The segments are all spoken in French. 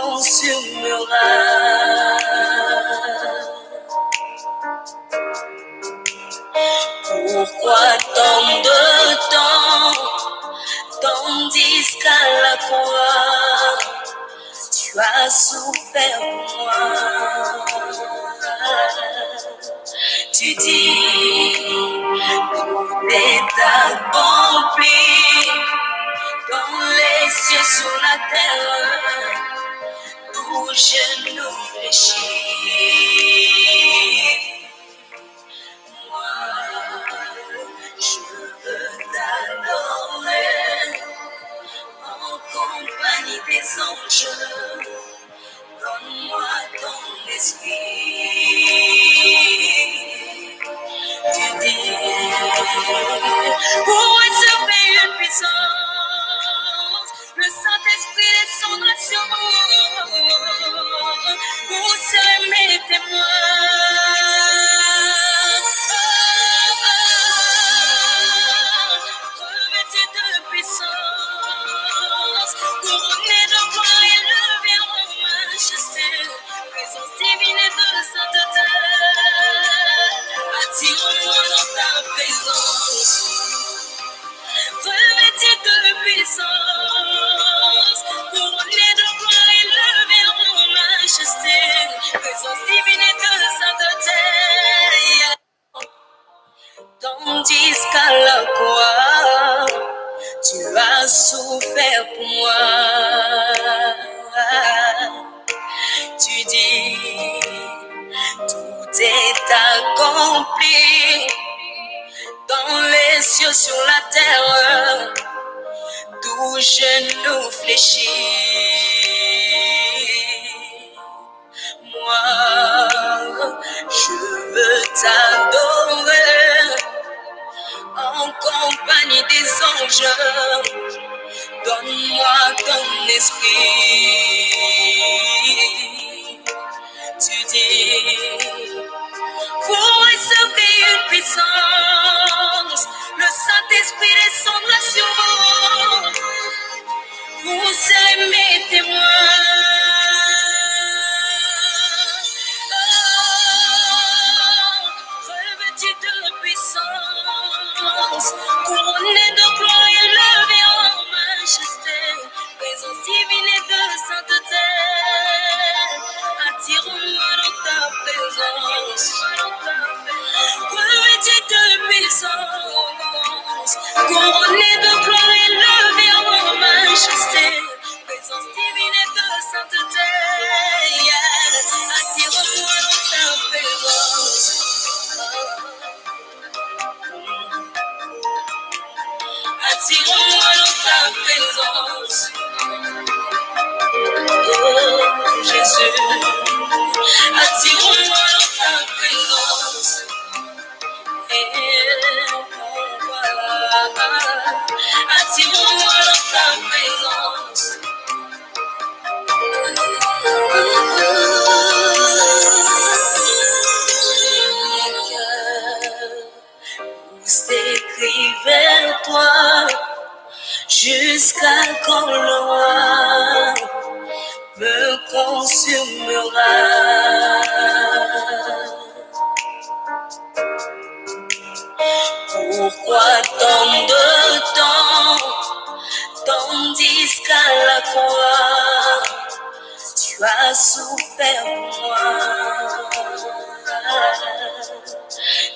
consumera. Pourquoi tant de temps, tandis qu'à la croix, tu as souffert pour moi. Tu dis, tout est accompli dans les cieux, sur la terre, tout genou fléchit. Moi, je veux t'adorer en compagnie des anges. Donne-moi ton esprit. Tu dis, pour recevoir une puissance, le Saint-Esprit descendra sur vous. Vous serez mes témoins. Revêtus de puissance, couronnés de gloire, élevés en majesté, présence divine et de sainteté. Attire-moi dans ta présence, revêtus de puissance, couronnés de gloire, élevés en majesté, présence divine et de sainteté. Tandis qu'à la croix, tu as souffert pour moi. Tu dis, tout est accompli dans les cieux, sur la terre, tout genou fléchit. Moi, je veux t'adorer en compagnie des anges. Donne-moi ton esprit. Tu dis, vous recevez une puissance, le Saint-Esprit descendra sur vous. Vous serez mes témoins. Revêtus de puissance, couronnés de gloire, élevés en majesté, présence divine et de sainteté. Attire-moi dans ta présence. Revêtus de puissance, couronnés de gloire, élevés en majesté, présence divine et de sainteté. Attire-moi dans ta présence. Attire-moi dans ta présence. Oh Jésus, attire-moi dans ta présence. Attire-moi dans ta présence. Pousse tes cris vers toi, jusqu'à quand le roi me consumera. Pourquoi tant de temps, tandis qu'à la croix, tu as souffert pour moi.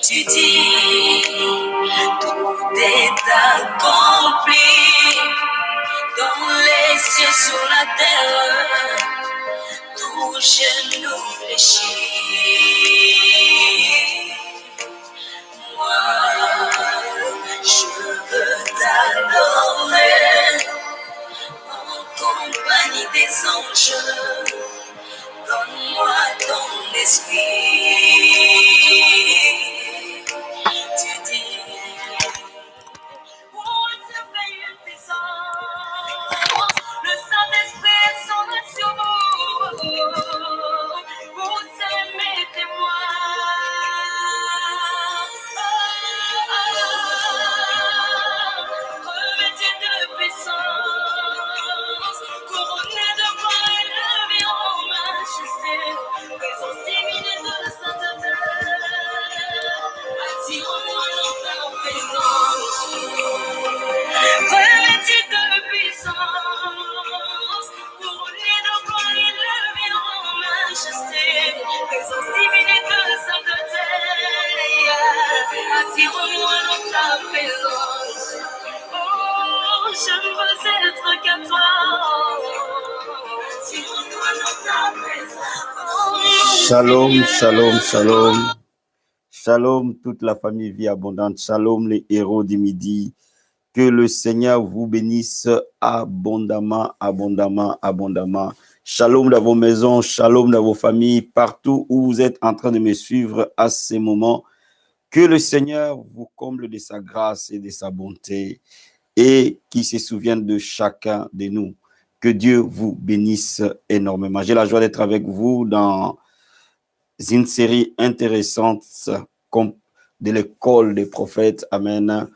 Tu dis, tout est accompli dans les cieux, sur la terre, tout genou fléchit. Moi, je veux t'adorer en compagnie des anges. Donne-moi ton esprit. Tu dis, pour recevoir une puissance, le Saint-Esprit descendra sur vous. Vous serez mes témoins. Revêtus de puissance, couronnés de gloire, élevés Shalom, shalom, shalom. Shalom, toute la famille Vie Abondante. Shalom, les héros du midi. Que le Seigneur vous bénisse abondamment, abondamment, abondamment. Shalom dans vos maisons, shalom dans vos familles, partout où vous êtes en train de me suivre à ces moments. Que le Seigneur vous comble de sa grâce et de sa bonté et qu'il se souvienne de chacun de nous. Que Dieu vous bénisse énormément. J'ai la joie d'être avec vous dans une série intéressante de l'école des prophètes. Amen.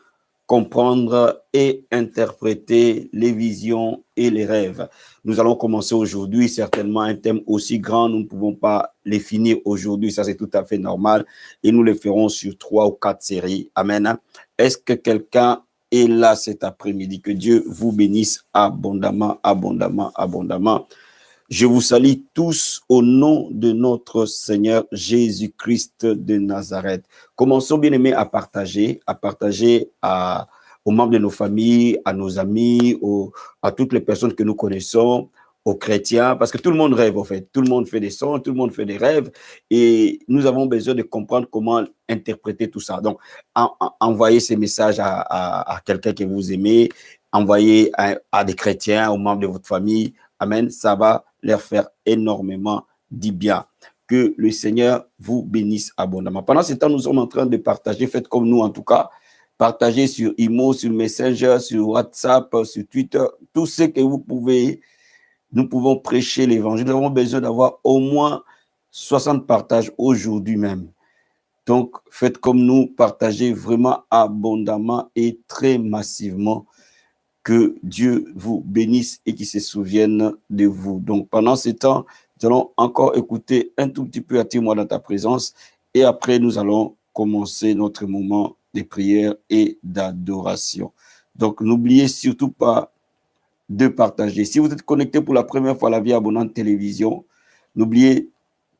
Comprendre et interpréter les visions et les rêves. Nous allons commencer aujourd'hui, certainement un thème aussi grand, nous ne pouvons pas les finir aujourd'hui, ça c'est tout à fait normal, et nous les ferons sur 3 ou 4 séries. Amen. Est-ce que quelqu'un est là cet après-midi? Que Dieu vous bénisse abondamment, abondamment, abondamment. Je vous salue tous au nom de notre Seigneur Jésus-Christ de Nazareth. Commençons, bien-aimés, à partager aux membres de nos familles, à nos amis, à toutes les personnes que nous connaissons, aux chrétiens, parce que tout le monde rêve, en fait. Tout le monde fait des sons, tout le monde fait des rêves, et nous avons besoin de comprendre comment interpréter tout ça. Donc, envoyez ces messages à quelqu'un que vous aimez, envoyez à des chrétiens, aux membres de votre famille. Amen, ça va leur faire énormément du bien. Que le Seigneur vous bénisse abondamment. Pendant ce temps, nous sommes en train de partager, faites comme nous en tout cas, partagez sur Imo, sur Messenger, sur WhatsApp, sur Twitter, tout ce que vous pouvez. Nous pouvons prêcher l'évangile. Nous avons besoin d'avoir au moins 60 partages aujourd'hui même. Donc, faites comme nous, partagez vraiment abondamment et très massivement. Que Dieu vous bénisse et qu'il se souvienne de vous. Donc, pendant ce temps, nous allons encore écouter un tout petit peu Attire-moi dans ta présence et après, nous allons commencer notre moment de prière et d'adoration. Donc, n'oubliez surtout pas de partager. Si vous êtes connecté pour la première fois à la Vie Abondante Télévision, n'oubliez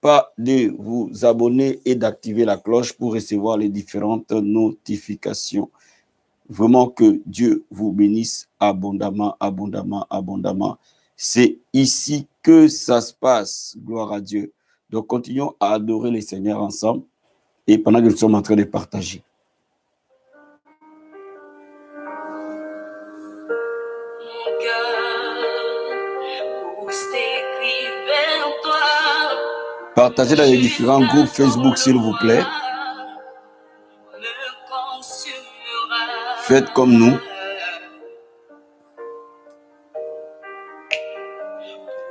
pas de vous abonner et d'activer la cloche pour recevoir les différentes notifications. Vraiment que Dieu vous bénisse abondamment, abondamment, abondamment. C'est ici que ça se passe. Gloire à Dieu. Donc, continuons à adorer le Seigneur ensemble et pendant que nous sommes en train de partager. Partagez dans les différents groupes Facebook, s'il vous plaît. Faites comme nous.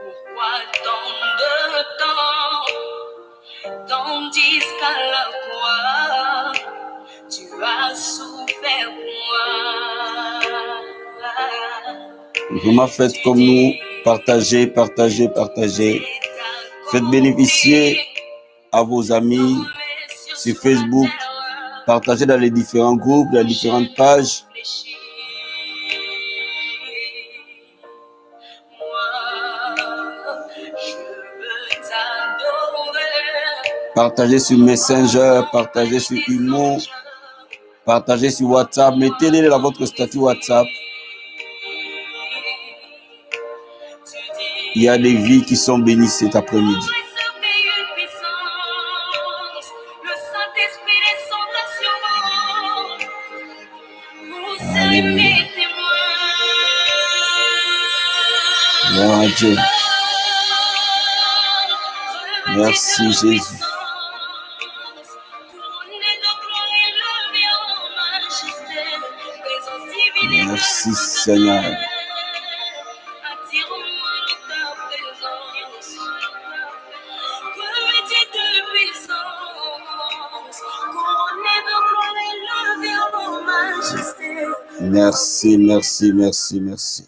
Pourquoi tant de temps, tandis qu'à la croix, tu as souffert pour moi. Vraiment, faites comme nous. Partagez, partagez, partagez. Faites bénéficier à vos amis sur Facebook. Partagez dans les différents groupes, dans les différentes pages. Partagez sur Messenger, partagez sur Imo, partagez sur WhatsApp. Mettez-les dans votre statut WhatsApp. Il y a des vies qui sont bénies cet après-midi. Alléluia. Gloire à Dieu. Merci Jésus. Merci Seigneur. Merci, merci, merci, merci.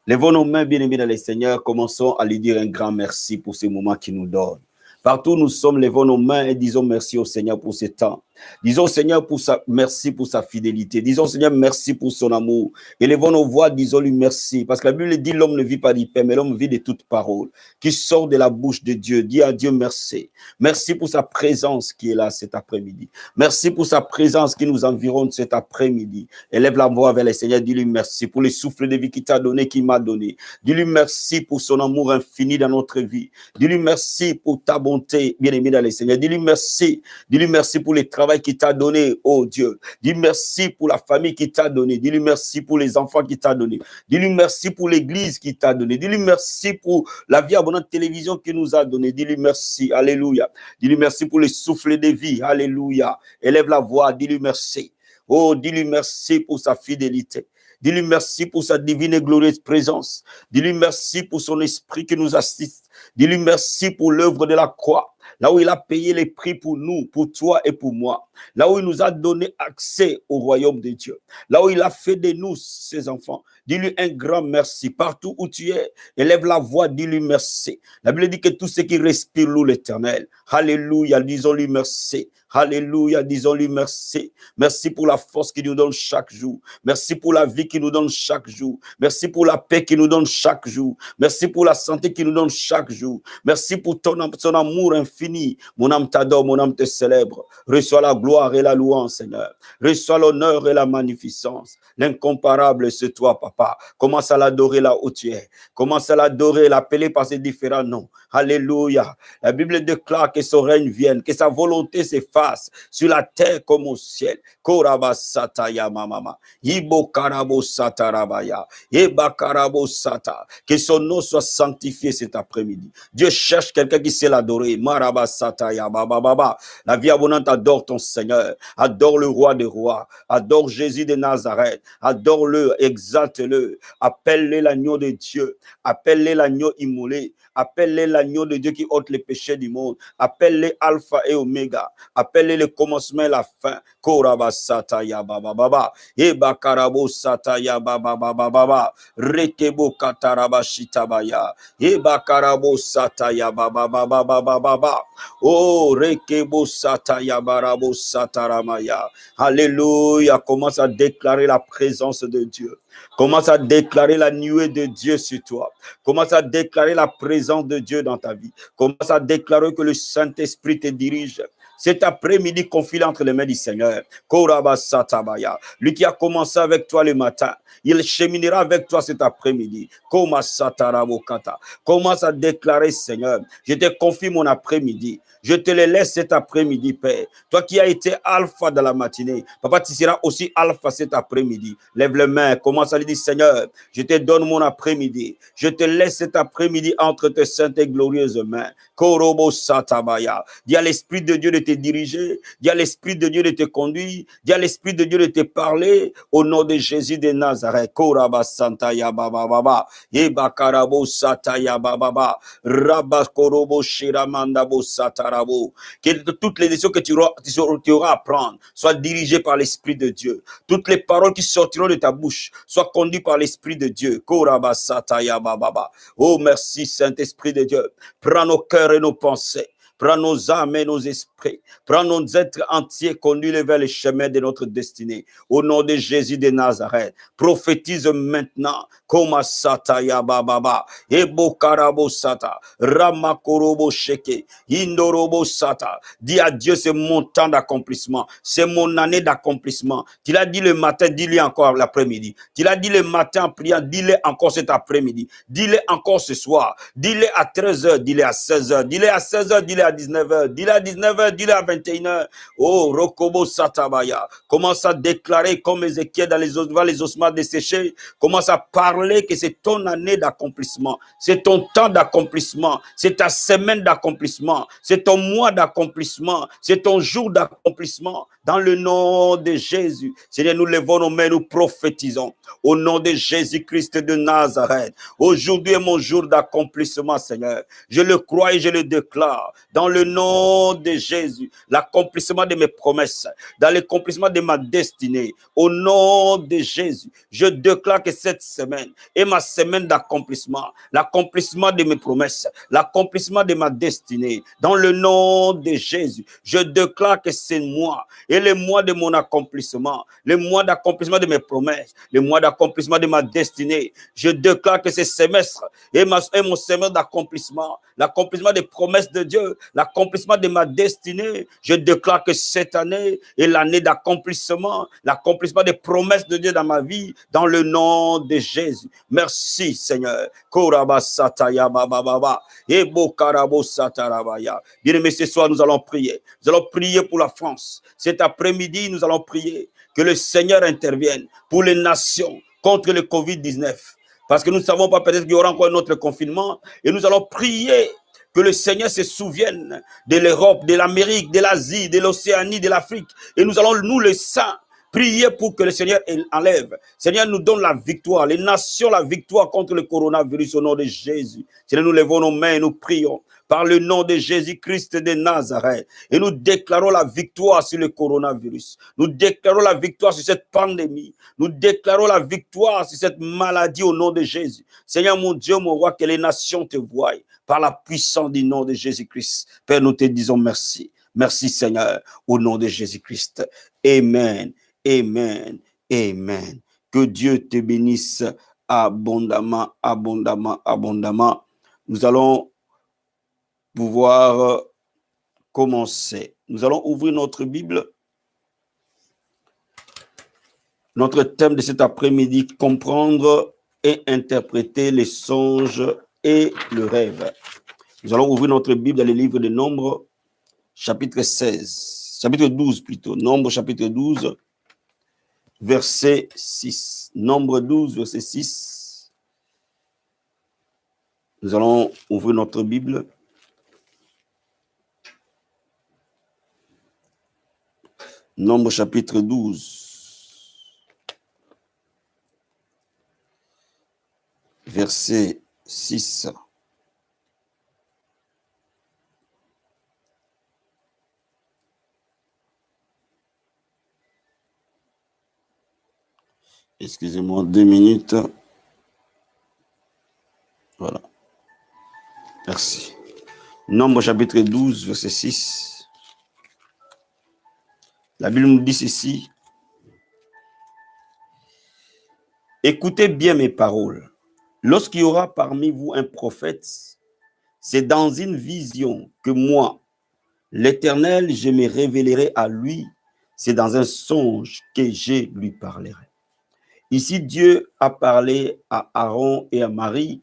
Lèvons nos mains, bien-aimés dans le Seigneur. Commençons à lui dire un grand merci pour ce moment qu'il nous donne. Partout où nous sommes, lèvons nos mains et disons merci au Seigneur pour ce temps. Disons, Seigneur, merci pour sa fidélité. Disons, Seigneur, merci pour son amour. Élevons nos voix, disons-lui merci. Parce que la Bible dit, l'homme ne vit pas du pain, mais l'homme vit de toute parole qui sort de la bouche de Dieu. Dis à Dieu merci. Merci pour sa présence qui est là cet après-midi. Merci pour sa présence qui nous environne cet après-midi. Élève la voix vers le Seigneur. Dis-lui merci pour le souffle de vie qu'il t'a donné, qu'il m'a donné. Dis-lui merci pour son amour infini dans notre vie. Dis-lui merci pour ta bonté, bien-aimé dans le Seigneur. Dis-lui merci. Dis-lui merci pour le travail qu'il t'a donné, oh Dieu. Dis-lui merci pour la famille qu'il t'a donné. Dis-lui merci pour les enfants qu'il t'a donné. Dis-lui merci pour l'église qu'il t'a donné. Dis-lui merci pour la vie abondante télévision qu'il nous a donné. Dis-lui merci. Alléluia. Dis-lui merci pour le souffle de vie. Alléluia. Élève la voix. Dis-lui merci. Oh, dis-lui merci pour sa fidélité. Dis-lui merci pour sa divine et glorieuse présence. Dis-lui merci pour son esprit qui nous assiste. Dis-lui merci pour l'œuvre de la croix. Là où il a payé les prix pour nous, pour toi et pour moi. Là où il nous a donné accès au royaume de Dieu. Là où il a fait de nous ses enfants. Dis-lui un grand merci. Partout où tu es, élève la voix, dis-lui merci. La Bible dit que tous ceux qui respirent louent l'Éternel. Alléluia, disons-lui merci. Alléluia, disons-lui merci. Merci pour la force qu'il nous donne chaque jour. Merci pour la vie qu'il nous donne chaque jour. Merci pour la paix qu'il nous donne chaque jour. Merci pour la santé qu'il nous donne chaque jour. Merci pour son amour infini. Mon âme t'adore, mon âme te célèbre. Reçois la gloire et la louange, Seigneur. Reçois l'honneur et la magnificence. L'incomparable, c'est toi, Papa. Commence à l'adorer là où tu es. Commence à l'adorer, l'appeler par ses différents noms. Alléluia. La Bible déclare que son règne vienne, que sa volonté s'efface sur la terre comme au ciel. Korabasataya mamama. Ibo karabo satarabaya. Eba karabo sata. Que son nom soit sanctifié cet après-midi. Dieu cherche quelqu'un qui sait l'adorer. Marabasataya bababa. La vie abondante adore ton Seigneur. Adore le roi des rois. Adore Jésus de Nazareth. Adore-le, exalte-le. Appelle-le l'agneau de Dieu. Appelle-le l'agneau immolé. Appelle-le l'agneau de Dieu qui ôte les péchés du monde. Appelle-le Alpha et Oméga. Appelle-le le commencement et la fin. Korabasata ya baba baba. Eba karabo sata ya baba baba baba. Rekebo kataraba shitabaya. Eba karabo sata ya baba baba baba baba. Oh, rekebo sata ya barabo sataramaya. Alléluia. Commence à déclarer la présence de Dieu. Commence à déclarer la nuée de Dieu sur toi. Commence à déclarer la présence de Dieu dans ta vie. Commence à déclarer que le Saint-Esprit te dirige. Cet après-midi, confie entre les mains du Seigneur. Korabasatabaya. Lui qui a commencé avec toi le matin, il cheminera avec toi cet après-midi. Komasatarabokata. Commence à déclarer, Seigneur, je te confie mon après-midi. Je te le laisse cet après-midi, Père. Toi qui as été alpha dans la matinée, Papa, tu seras aussi alpha cet après-midi. Lève les mains, commence à lui dire, Seigneur, je te donne mon après-midi. Je te laisse cet après-midi entre tes saintes et glorieuses mains. Korobo satabaya. Dis à l'Esprit de Dieu de te diriger. Dis à l'Esprit de Dieu de te conduire. Dis à l'Esprit de Dieu de te parler. Au nom de Jésus de Nazareth. Koraba santaya baba baba. Eba karabo sataya baba baba. Rabba korobo shiramanda bo satarabo. Que toutes les décisions que tu auras à prendre soient dirigées par l'Esprit de Dieu. Toutes les paroles qui sortiront de ta bouche soient conduites par l'Esprit de Dieu. Koraba sataya baba baba. Oh, merci Saint-Esprit de Dieu. Prends nos cœurs et nos pensées. Prends nos âmes et nos esprits. Prends nos êtres entiers, conduis-les vers les chemins de notre destinée. Au nom de Jésus de Nazareth, prophétise maintenant. Koma sata ya bababa. Ebo karabo sata. Ramakorobo sheke. Indorobo sata. Dis à Dieu, c'est mon temps d'accomplissement. C'est mon année d'accomplissement. Tu l'as dit le matin, dis-le encore l'après-midi. Tu l'as dit le matin en priant, dis-le encore cet après-midi. Dis-le encore ce soir. Dis-le à 13h, dis-le à 16h. Dis-le à 16h, dis-le à 19h. Dis-le à 19h, dis-le à 21h. Oh, Rokobo Satabaya. Commence à déclarer comme Ézéchiel dans les ossements desséchés. Commence à parler que c'est ton année d'accomplissement. C'est ton temps d'accomplissement. C'est ta semaine d'accomplissement. C'est ton mois d'accomplissement. C'est ton jour d'accomplissement. Dans le nom de Jésus. Seigneur, nous levons nos mains, nous prophétisons. Au nom de Jésus-Christ de Nazareth. Aujourd'hui est mon jour d'accomplissement, Seigneur. Je le crois et je le déclare. Dans dans le nom de Jésus, l'accomplissement de mes promesses, dans l'accomplissement de ma destinée, au nom de Jésus, je déclare que cette semaine est ma semaine d'accomplissement, l'accomplissement de mes promesses, l'accomplissement de ma destinée, dans le nom de Jésus, je déclare que c'est moi et le mois de mon accomplissement, le mois d'accomplissement de mes promesses, le mois d'accomplissement de ma destinée. Je déclare que ce semestre est mon semestre d'accomplissement, l'accomplissement des promesses de Dieu, l'accomplissement de ma destinée. Je déclare que cette année est l'année d'accomplissement, l'accomplissement des promesses de Dieu dans ma vie, dans le nom de Jésus. Merci Seigneur. Bien-aimés, ce soir nous allons prier. Nous allons prier pour la France. Cet après-midi, nous allons prier que le Seigneur intervienne pour les nations contre le Covid-19. Parce que nous ne savons pas, peut-être qu'il y aura encore un autre confinement. Et nous allons prier que le Seigneur se souvienne de l'Europe, de l'Amérique, de l'Asie, de l'Océanie, de l'Afrique. Et nous allons, nous les saints, prier pour que le Seigneur enlève. Seigneur nous donne la victoire. Les nations, la victoire contre le coronavirus au nom de Jésus. Seigneur, nous levons nos mains et nous prions par le nom de Jésus-Christ de Nazareth. Et nous déclarons la victoire sur le coronavirus. Nous déclarons la victoire sur cette pandémie. Nous déclarons la victoire sur cette maladie au nom de Jésus. Seigneur mon Dieu, mon roi, que les nations te voient par la puissance du nom de Jésus-Christ. Père, nous te disons merci. Merci Seigneur, au nom de Jésus-Christ. Amen, amen, amen. Que Dieu te bénisse abondamment, abondamment, abondamment. Nous allons pouvoir commencer. Nous allons ouvrir notre Bible. Notre thème de cet après-midi, comprendre et interpréter les songes et le rêve. Nous allons ouvrir notre Bible dans le livre de Nombres, chapitre 12 plutôt. Nombres, chapitre 12, verset 6. Nombre 12, verset 6. Nous allons ouvrir notre Bible. Nombre chapitre 12, verset 6. Excusez-moi 2 minutes. Voilà. Merci. Nombre chapitre 12, verset 6. La Bible nous dit ceci. Écoutez bien mes paroles. Lorsqu'il y aura parmi vous un prophète, c'est dans une vision que moi, l'Éternel, je me révélerai à lui. C'est dans un songe que je lui parlerai. Ici, Dieu a parlé à Aaron et à Marie.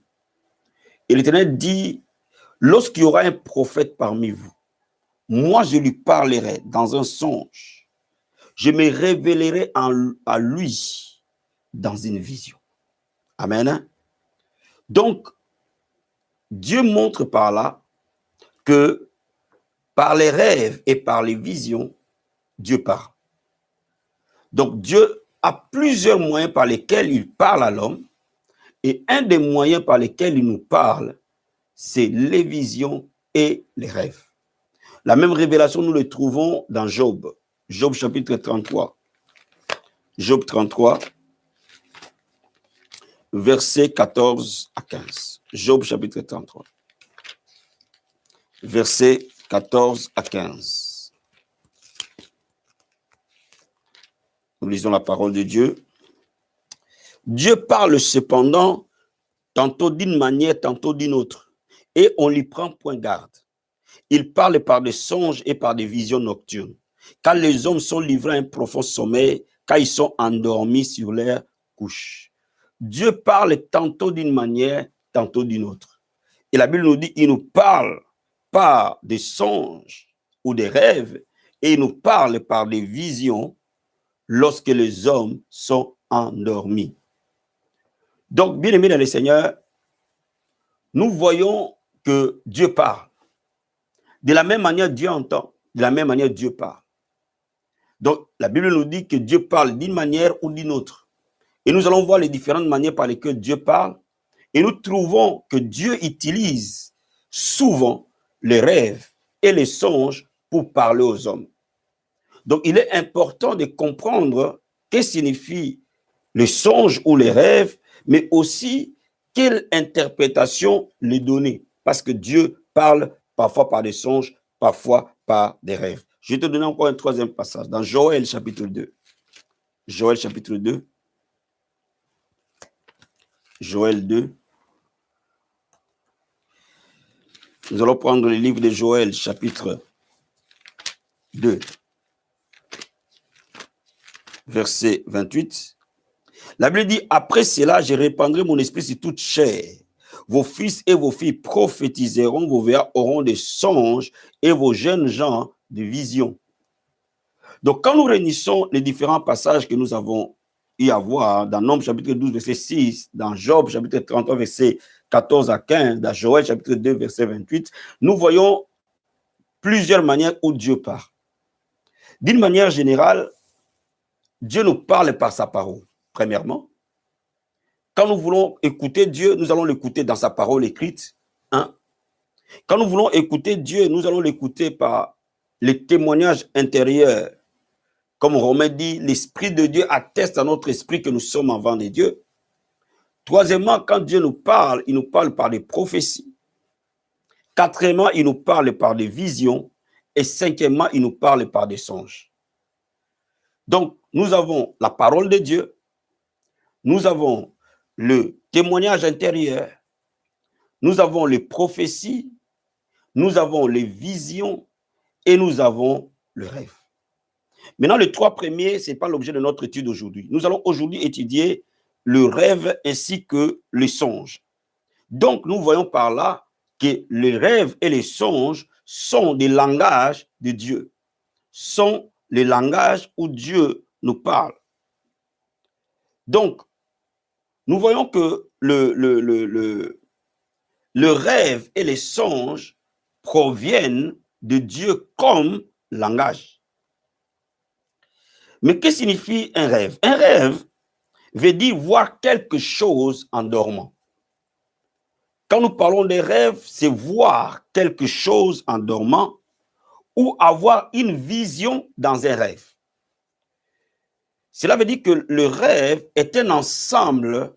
Et l'Éternel dit, lorsqu'il y aura un prophète parmi vous, moi, je lui parlerai dans un songe. Je me révélerai à lui dans une vision. Amen. Donc, Dieu montre par là que par les rêves et par les visions, Dieu parle. Donc, Dieu a plusieurs moyens par lesquels il parle à l'homme. Et un des moyens par lesquels il nous parle, c'est les visions et les rêves. La même révélation, nous le trouvons dans Job. Job chapitre 33. Job 33, versets 14 à 15. Job chapitre 33. Versets 14 à 15. Nous lisons la parole de Dieu. Dieu parle cependant, tantôt d'une manière, tantôt d'une autre, et on lui prend point garde. Il parle par des songes et par des visions nocturnes. Quand les hommes sont livrés à un profond sommeil, quand ils sont endormis sur leur couche. Dieu parle tantôt d'une manière, tantôt d'une autre. Et la Bible nous dit, il nous parle par des songes ou des rêves, et il nous parle par des visions lorsque les hommes sont endormis. Donc, bien aimés dans le Seigneur, nous voyons que Dieu parle. De la même manière, Dieu entend. De la même manière, Dieu parle. Donc, la Bible nous dit que Dieu parle d'une manière ou d'une autre. Et nous allons voir les différentes manières par lesquelles Dieu parle. Et nous trouvons que Dieu utilise souvent les rêves et les songes pour parler aux hommes. Donc, il est important de comprendre ce que signifie les songes ou les rêves, mais aussi quelle interprétation les donner. Parce que Dieu parle parfois par des songes, parfois par des rêves. Je vais te donner encore un troisième passage dans Joël chapitre 2. Joël chapitre 2. Joël 2. Nous allons prendre le livre de Joël chapitre 2. Verset 28. La Bible dit, après cela, je répandrai mon esprit sur toute chair. Vos fils et vos filles prophétiseront, vos vieillards auront des songes et vos jeunes gens des visions. Donc, quand nous réunissons les différents passages que nous avons eu à voir dans Nombre chapitre 12, verset 6, dans Job chapitre 33, verset 14 à 15, dans Joël chapitre 2, verset 28, nous voyons plusieurs manières où Dieu parle. D'une manière générale, Dieu nous parle par sa parole, premièrement. Quand nous voulons écouter Dieu, nous allons l'écouter dans sa parole écrite. Hein? Quand nous voulons écouter Dieu, nous allons l'écouter par les témoignages intérieurs. Comme Romain dit, l'Esprit de Dieu atteste à notre esprit que nous sommes enfants de Dieu. Troisièmement, quand Dieu nous parle, il nous parle par des prophéties. Quatrièmement, il nous parle par des visions. Et cinquièmement, il nous parle par des songes. Donc, nous avons la parole de Dieu. Nous avons le témoignage intérieur. Nous avons les prophéties. Nous avons les visions. Et nous avons le rêve. Maintenant, les trois premiers, ce n'est pas l'objet de notre étude aujourd'hui. Nous allons aujourd'hui étudier le rêve ainsi que les songes. Donc, nous voyons par là que les rêves et les songes sont des langages de Dieu, sont les langages où Dieu nous parle. Donc, nous voyons que le rêve et les songes proviennent de Dieu comme langage. Mais que signifie un rêve? Un rêve veut dire voir quelque chose en dormant. Quand nous parlons des rêves, c'est voir quelque chose en dormant ou avoir une vision dans un rêve. Cela veut dire que le rêve est un ensemble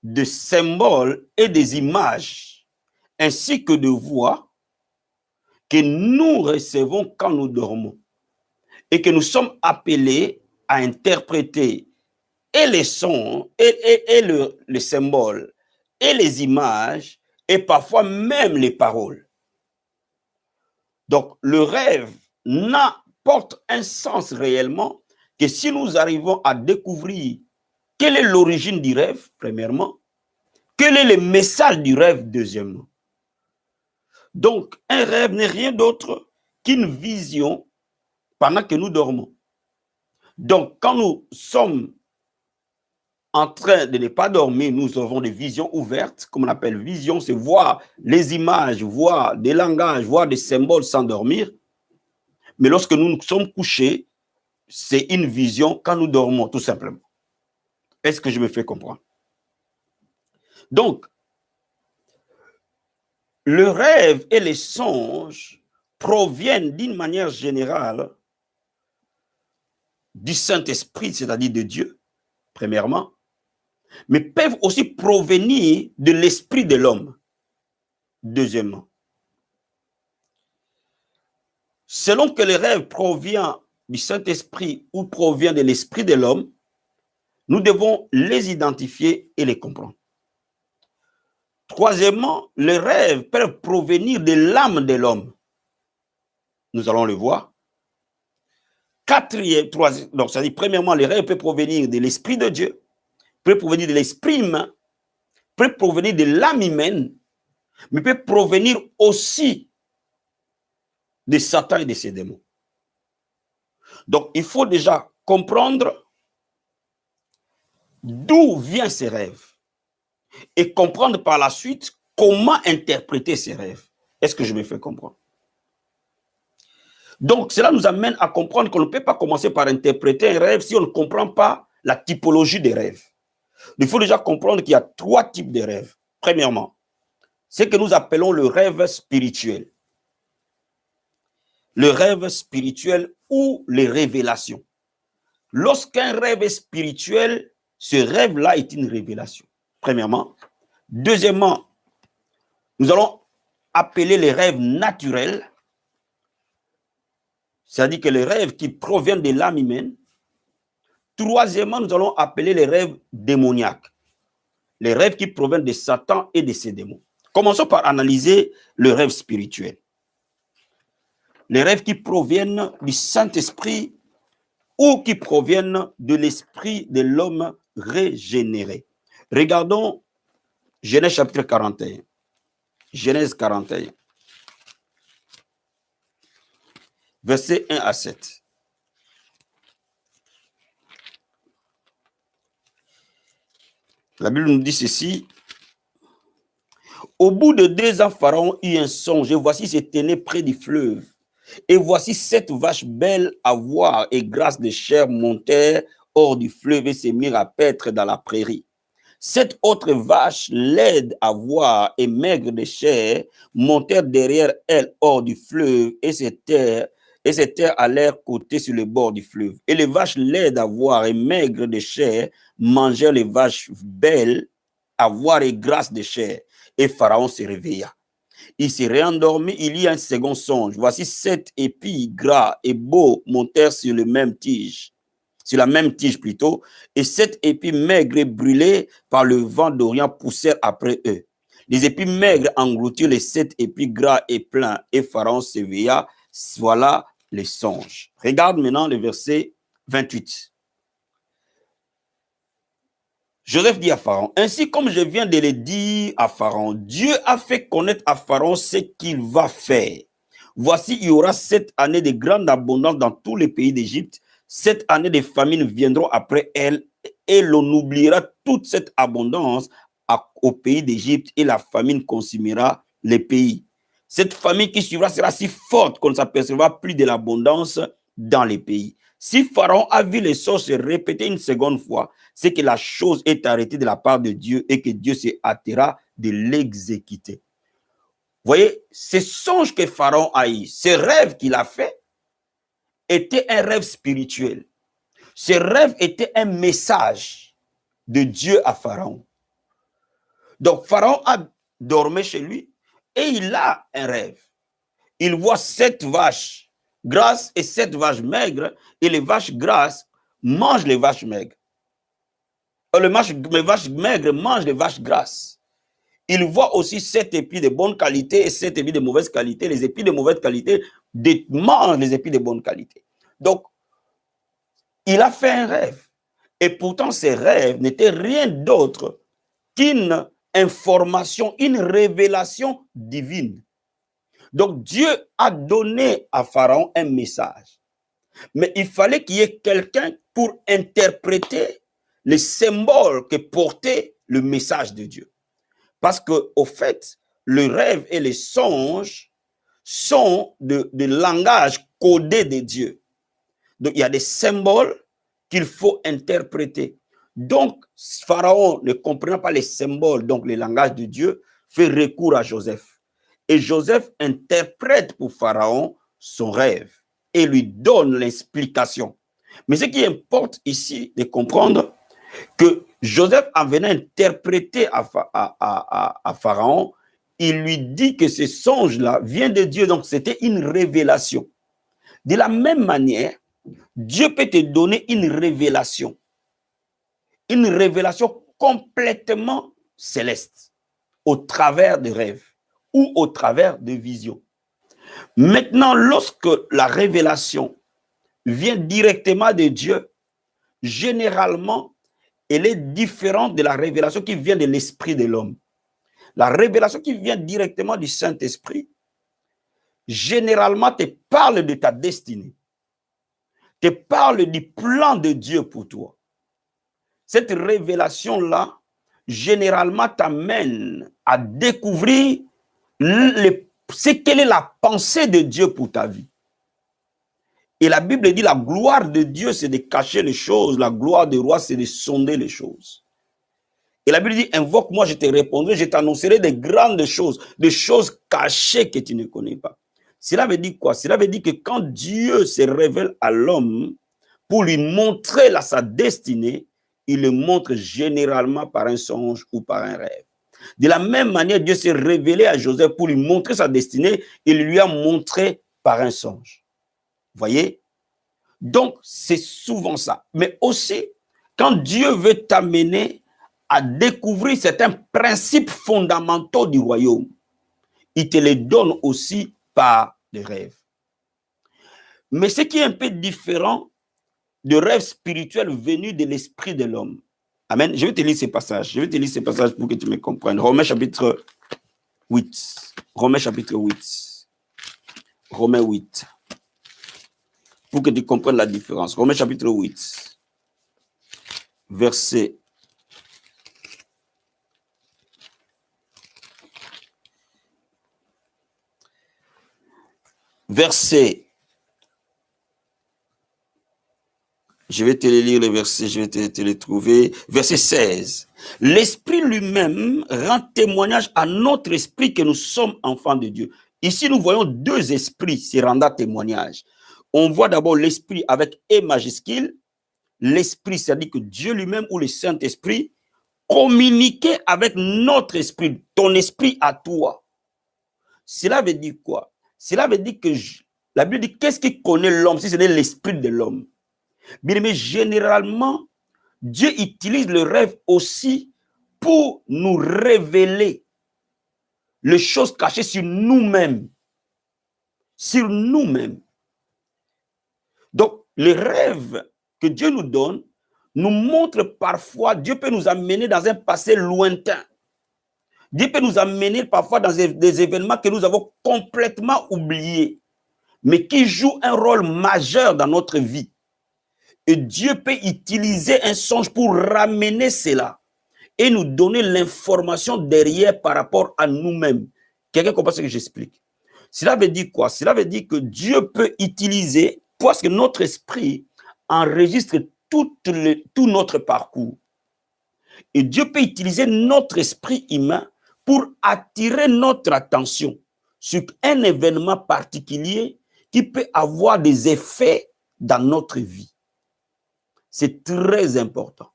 de symboles et des images, ainsi que de voix que nous recevons quand nous dormons et que nous sommes appelés à interpréter et les sons et les symboles et les images et parfois même les paroles. Donc, le rêve n'apporte un sens réellement que si nous arrivons à découvrir quelle est l'origine du rêve, premièrement, quel est le message du rêve, deuxièmement. Donc, un rêve n'est rien d'autre qu'une vision pendant que nous dormons. Donc, quand nous sommes en train de ne pas dormir, nous avons des visions ouvertes, comme on appelle vision, c'est voir les images, voir des langages, voir des symboles sans dormir. Mais lorsque nous sommes couchés, c'est une vision quand nous dormons, tout simplement. Est-ce que je me fais comprendre? Donc, le rêve et les songes proviennent d'une manière générale du Saint-Esprit, c'est-à-dire de Dieu, premièrement, mais peuvent aussi provenir de l'esprit de l'homme, deuxièmement. Selon que le rêve provient du Saint-Esprit ou provient de l'esprit de l'homme, nous devons les identifier et les comprendre. Troisièmement, les rêves peuvent provenir de l'âme de l'homme. Nous allons le voir. Donc, c'est-à-dire, premièrement, les rêves peuvent provenir de l'esprit de Dieu, peuvent provenir de l'esprit humain, peuvent provenir de l'âme humaine, mais peuvent provenir aussi de Satan et de ses démons. Donc, il faut déjà comprendre d'où viennent ces rêves et comprendre par la suite comment interpréter ces rêves. Est-ce que je me fais comprendre? Donc, cela nous amène à comprendre qu'on ne peut pas commencer par interpréter un rêve si on ne comprend pas la typologie des rêves. Il faut déjà comprendre qu'il y a trois types de rêves. Premièrement, ce que nous appelons le rêve spirituel. le rêve spirituel ou les révélations. Lorsqu'un rêve est spirituel, ce rêve-là est une révélation, premièrement. Deuxièmement, nous allons appeler les rêves naturels, c'est-à-dire que les rêves qui proviennent de l'âme humaine. Troisièmement, nous allons appeler les rêves démoniaques, les rêves qui proviennent de Satan et de ses démons. Commençons par analyser le rêve spirituel. Les rêves qui proviennent du Saint-Esprit ou qui proviennent de l'esprit de l'homme régénéré. Regardons Genèse chapitre 41. Genèse 41. Versets 1 à 7. La Bible nous dit ceci. Au bout de 2 ans, Pharaon eut un songe, et voici se tenait près du fleuve. Et voici 7 vaches belles à voir et grasses de chair montèrent hors du fleuve et se mirent à paître dans la prairie. 7 autres vaches laides à voir et maigres de chair montèrent derrière elles hors du fleuve et s'étaient à leur côté sur le bord du fleuve. Et les vaches laides à voir et maigres de chair mangèrent les vaches belles à voir et grasses de chair. Et Pharaon se réveilla. Il s'est réendormi, il y a un second songe. Voici 7 épis gras et beaux montèrent sur la même tige plutôt, et 7 épis maigres et brûlés par le vent d'Orient poussèrent après eux. Les épis maigres engloutirent les 7 épis gras et pleins, et Pharaon s'éveilla. Voilà les songes. Regarde maintenant le verset 28. Joseph dit à Pharaon, ainsi comme je viens de le dire à Pharaon, Dieu a fait connaître à Pharaon ce qu'il va faire. Voici, il y aura 7 années de grande abondance dans tous les pays d'Égypte. 7 années de famine viendront après elle, et l'on oubliera toute cette abondance au pays d'Égypte, et la famine consumera les pays. Cette famine qui suivra sera si forte qu'on ne s'apercevra plus de l'abondance dans les pays. Si Pharaon a vu les choses se répéter une seconde fois, c'est que la chose est arrêtée de la part de Dieu et que Dieu se hâtera de l'exécuter. Vous voyez, ce songe que Pharaon a eu, ce rêve qu'il a fait, était un rêve spirituel. Ce rêve était un message de Dieu à Pharaon. Donc Pharaon a dormi chez lui et il a un rêve. Il voit 7 vaches grasses et 7 vaches maigres, et les vaches grasses mangent les vaches maigres. Les vaches maigres mangent les vaches grasses. Il voit aussi 7 épis de bonne qualité et 7 épis de mauvaise qualité. Les épis de mauvaise qualité mangent les épis de bonne qualité. Donc, il a fait un rêve. Et pourtant, ce rêve n'était rien d'autre qu'une information, une révélation divine. Donc, Dieu a donné à Pharaon un message. Mais il fallait qu'il y ait quelqu'un pour interpréter les symboles que portait le message de Dieu. Parce qu'au fait, le rêve et les songes sont de langage codé de Dieu. Donc, il y a des symboles qu'il faut interpréter. Donc, Pharaon, ne comprenant pas les symboles, donc le langage de Dieu, fait recours à Joseph. Et Joseph interprète pour Pharaon son rêve et lui donne l'explication. Mais ce qui importe ici de comprendre que Joseph, en venant interpréter à Pharaon, il lui dit que ce songe-là vient de Dieu, donc c'était une révélation. De la même manière, Dieu peut te donner une révélation complètement céleste, au travers de rêves ou au travers de visions. Maintenant, lorsque la révélation vient directement de Dieu, généralement, elle est différente de la révélation qui vient de l'esprit de l'homme. La révélation qui vient directement du Saint-Esprit, généralement, te parle de ta destinée, te parle du plan de Dieu pour toi. Cette révélation-là, généralement, t'amène à découvrir quelle est la pensée de Dieu pour ta vie. Et la Bible dit la gloire de Dieu, c'est de cacher les choses. La gloire du roi, c'est de sonder les choses. Et la Bible dit, invoque-moi, je te répondrai, je t'annoncerai des grandes choses, des choses cachées que tu ne connais pas. Cela veut dire quoi? Cela veut dire que quand Dieu se révèle à l'homme pour lui montrer sa destinée, il le montre généralement par un songe ou par un rêve. De la même manière, Dieu s'est révélé à Joseph pour lui montrer sa destinée, il lui a montré par un songe. Vous voyez? Donc, c'est souvent ça. Mais aussi, quand Dieu veut t'amener à découvrir certains principes fondamentaux du royaume, il te les donne aussi par des rêves. Mais ce qui est un peu différent de rêves spirituels venus de l'esprit de l'homme. Amen. Je vais te lire ces passages. Je vais te lire ces passages pour que tu me comprennes. Romains chapitre 8. Romains chapitre 8. Romains 8. Pour que tu comprennes la différence. Romains chapitre 8. Verset. Je vais te lire les versets, je vais te les trouver. Verset 16. L'Esprit lui-même rend témoignage à notre esprit que nous sommes enfants de Dieu. Ici, nous voyons deux esprits se rendant témoignage. On voit d'abord l'Esprit avec E majuscule. L'Esprit, c'est-à-dire que Dieu lui-même ou le Saint-Esprit communiquait avec notre esprit, ton esprit à toi. Cela veut dire quoi? Cela veut dire que la Bible dit qu'est-ce qui connaît l'homme si ce n'est l'esprit de l'homme? Bien, mais généralement, Dieu utilise le rêve aussi pour nous révéler les choses cachées sur nous-mêmes. Sur nous-mêmes. Donc, les rêves que Dieu nous donne nous montrent parfois, Dieu peut nous amener dans un passé lointain. Dieu peut nous amener parfois dans des événements que nous avons complètement oubliés, mais qui jouent un rôle majeur dans notre vie. Et Dieu peut utiliser un songe pour ramener cela et nous donner l'information derrière par rapport à nous-mêmes. Quelqu'un comprend ce que j'explique? Cela veut dire quoi? Cela veut dire que Dieu peut utiliser, parce que notre esprit enregistre tout notre parcours. Et Dieu peut utiliser notre esprit humain pour attirer notre attention sur un événement particulier qui peut avoir des effets dans notre vie. C'est très important.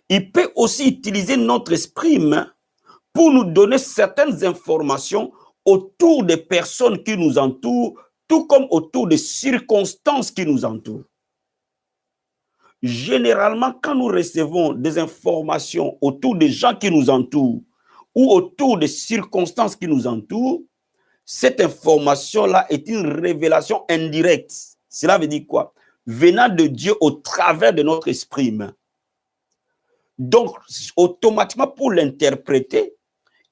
Il peut aussi utiliser notre esprit humain pour nous donner certaines informations autour des personnes qui nous entourent, tout comme autour des circonstances qui nous entourent. Généralement, quand nous recevons des informations autour des gens qui nous entourent ou autour des circonstances qui nous entourent, cette information-là est une révélation indirecte. Cela veut dire quoi? Venant de Dieu au travers de notre esprit humain. Donc, automatiquement, pour l'interpréter,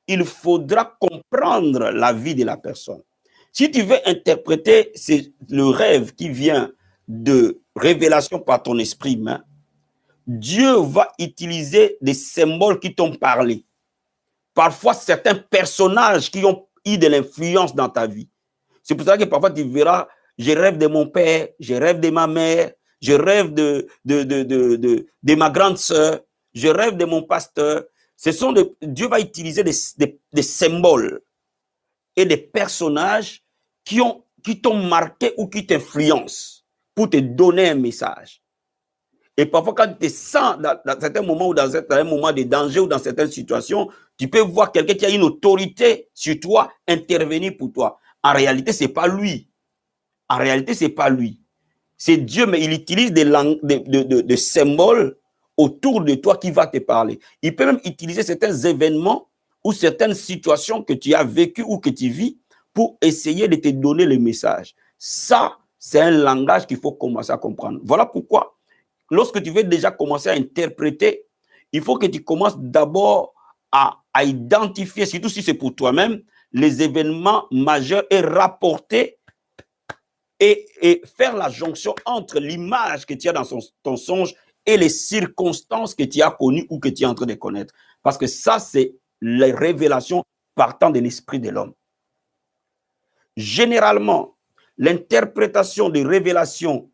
il faudra comprendre la vie de la personne. Si tu veux interpréter le rêve qui vient de révélation par ton esprit humain, Dieu va utiliser des symboles qui t'ont parlé. Parfois, certains personnages qui ont eu de l'influence dans ta vie. C'est pour ça que parfois tu verras, je rêve de mon père, je rêve de ma mère, je rêve de ma grande sœur, je rêve de mon pasteur. Dieu va utiliser des symboles et des personnages qui t'ont marqué ou qui t'influencent pour te donner un message. Et parfois, quand tu te sens dans certains moments ou dans certains moments de danger ou dans certaines situations, tu peux voir quelqu'un qui a une autorité sur toi intervenir pour toi. En réalité, ce n'est pas lui. En réalité, ce n'est pas lui. C'est Dieu, mais il utilise des symboles autour de toi qui va te parler. Il peut même utiliser certains événements ou certaines situations que tu as vécues ou que tu vis pour essayer de te donner le message. Ça, c'est un langage qu'il faut commencer à comprendre. Voilà pourquoi, lorsque tu veux déjà commencer à interpréter, il faut que tu commences d'abord à identifier, surtout si c'est pour toi-même, les événements majeurs et rapporter et faire la jonction entre l'image que tu as dans ton songe et les circonstances que tu as connues ou que tu es en train de connaître. Parce que ça, c'est les révélations partant de l'esprit de l'homme. Généralement, l'interprétation des révélations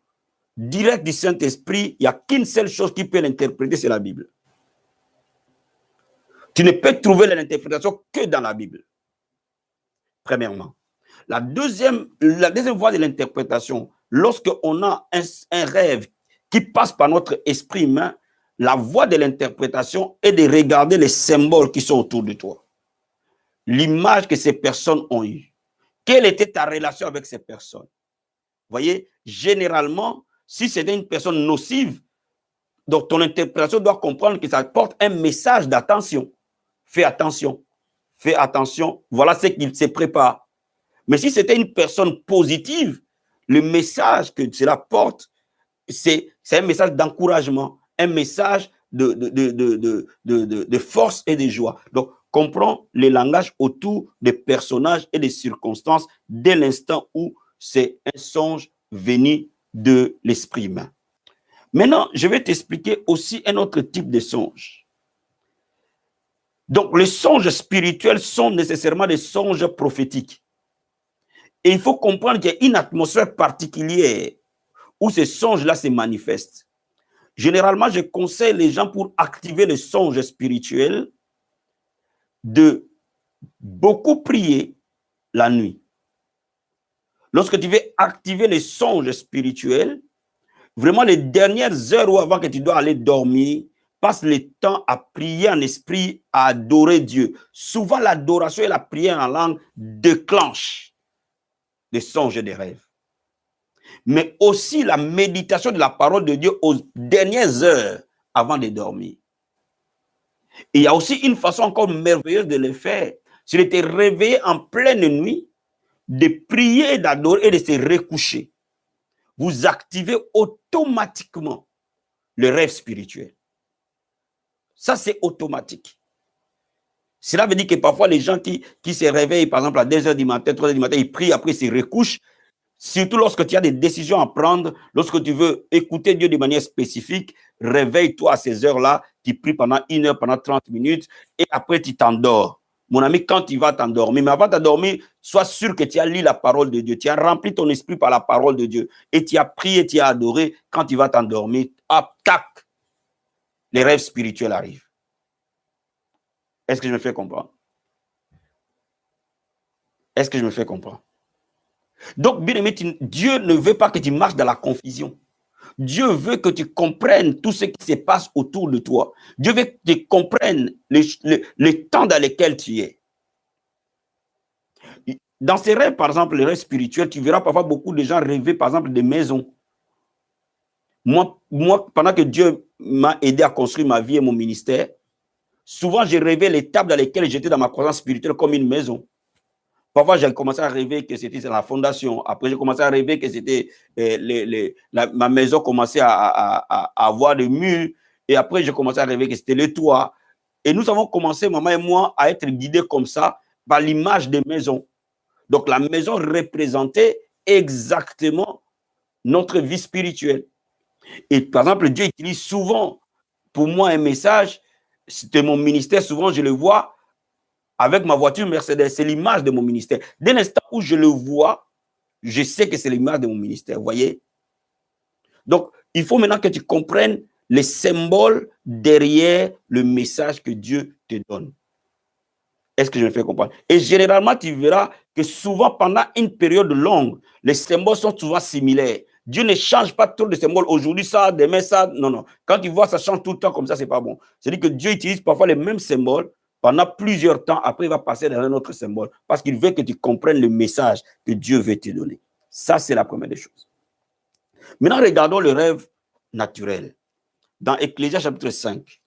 directes du Saint-Esprit, il n'y a qu'une seule chose qui peut l'interpréter, c'est la Bible. Tu ne peux trouver l'interprétation que dans la Bible. Premièrement. La deuxième voie de l'interprétation, lorsqu'on a un rêve qui passe par notre esprit humain, la voie de l'interprétation est de regarder les symboles qui sont autour de toi. L'image que ces personnes ont eue. Quelle était ta relation avec ces personnes? Vous voyez, généralement, si c'était une personne nocive, donc ton interprétation doit comprendre que ça porte un message d'attention. Fais attention. Fais attention. Voilà ce qu'il se prépare. Mais si c'était une personne positive, le message que cela porte, c'est un message d'encouragement, un message de force et de joie. Donc, comprends les langages autour des personnages et des circonstances dès l'instant où c'est un songe venu de l'esprit humain. Maintenant, je vais t'expliquer aussi un autre type de songe. Donc, les songes spirituels sont nécessairement des songes prophétiques. Et il faut comprendre qu'il y a une atmosphère particulière où ces songes-là se manifestent. Généralement, je conseille les gens pour activer les songes spirituels de beaucoup prier la nuit. Lorsque tu veux activer les songes spirituels, vraiment les dernières heures ou avant que tu dois aller dormir, passe le temps à prier en esprit, à adorer Dieu. Souvent, l'adoration et la prière en langue déclenchent des songes et des rêves. Mais aussi la méditation de la parole de Dieu aux dernières heures avant de dormir. Et il y a aussi une façon encore merveilleuse de le faire. C'est de te réveiller en pleine nuit, de prier, d'adorer et de se recoucher. Vous activez automatiquement le rêve spirituel. Ça, c'est automatique. Cela veut dire que parfois, les gens qui se réveillent, par exemple, à 2 h du matin, 3 h du matin, ils prient, après ils se recouchent. Surtout lorsque tu as des décisions à prendre, lorsque tu veux écouter Dieu de manière spécifique, réveille-toi à ces heures-là, tu pries pendant 1 heure, pendant 30 minutes, et après tu t'endors. Mon ami, quand tu vas t'endormir, mais avant de t'endormir, sois sûr que tu as lu la parole de Dieu, tu as rempli ton esprit par la parole de Dieu, et tu as prié, tu as adoré. Quand tu vas t'endormir, hop, tac, les rêves spirituels arrivent. Est-ce que je me fais comprendre? Est-ce que je me fais comprendre? Donc, bien aimé, Dieu ne veut pas que tu marches dans la confusion. Dieu veut que tu comprennes tout ce qui se passe autour de toi. Dieu veut que tu comprennes le temps dans lequel tu es. Dans ces rêves, par exemple, les rêves spirituels, tu verras parfois beaucoup de gens rêver, par exemple, des maisons. Moi, pendant que Dieu m'a aidé à construire ma vie et mon ministère, souvent, j'ai rêvé les tables dans lesquelles j'étais dans ma croissance spirituelle comme une maison. Parfois, j'ai commencé à rêver que c'était la fondation. Après, j'ai commencé à rêver que c'était ma maison commençait à avoir des murs. Et après, j'ai commencé à rêver que c'était le toit. Et nous avons commencé, maman et moi, à être guidés comme ça par l'image des maisons. Donc, la maison représentait exactement notre vie spirituelle. Et par exemple, Dieu utilise souvent pour moi un message. C'était mon ministère, souvent je le vois. Avec ma voiture Mercedes, c'est l'image de mon ministère. Dès l'instant où je le vois, je sais que c'est l'image de mon ministère, vous voyez? Donc, il faut maintenant que tu comprennes les symboles derrière le message que Dieu te donne. Est-ce que je me fais comprendre? Et généralement, tu verras que souvent, pendant une période longue, les symboles sont souvent similaires. Dieu ne change pas trop de symboles. Aujourd'hui, ça, demain, ça. Non, non. Quand tu vois ça change tout le temps comme ça, c'est pas bon. C'est-à-dire que Dieu utilise parfois les mêmes symboles pendant plusieurs temps. Après, il va passer dans un autre symbole parce qu'il veut que tu comprennes le message que Dieu veut te donner. Ça, c'est la première des choses. Maintenant, regardons le rêve naturel. Dans Ecclésias chapitre 5.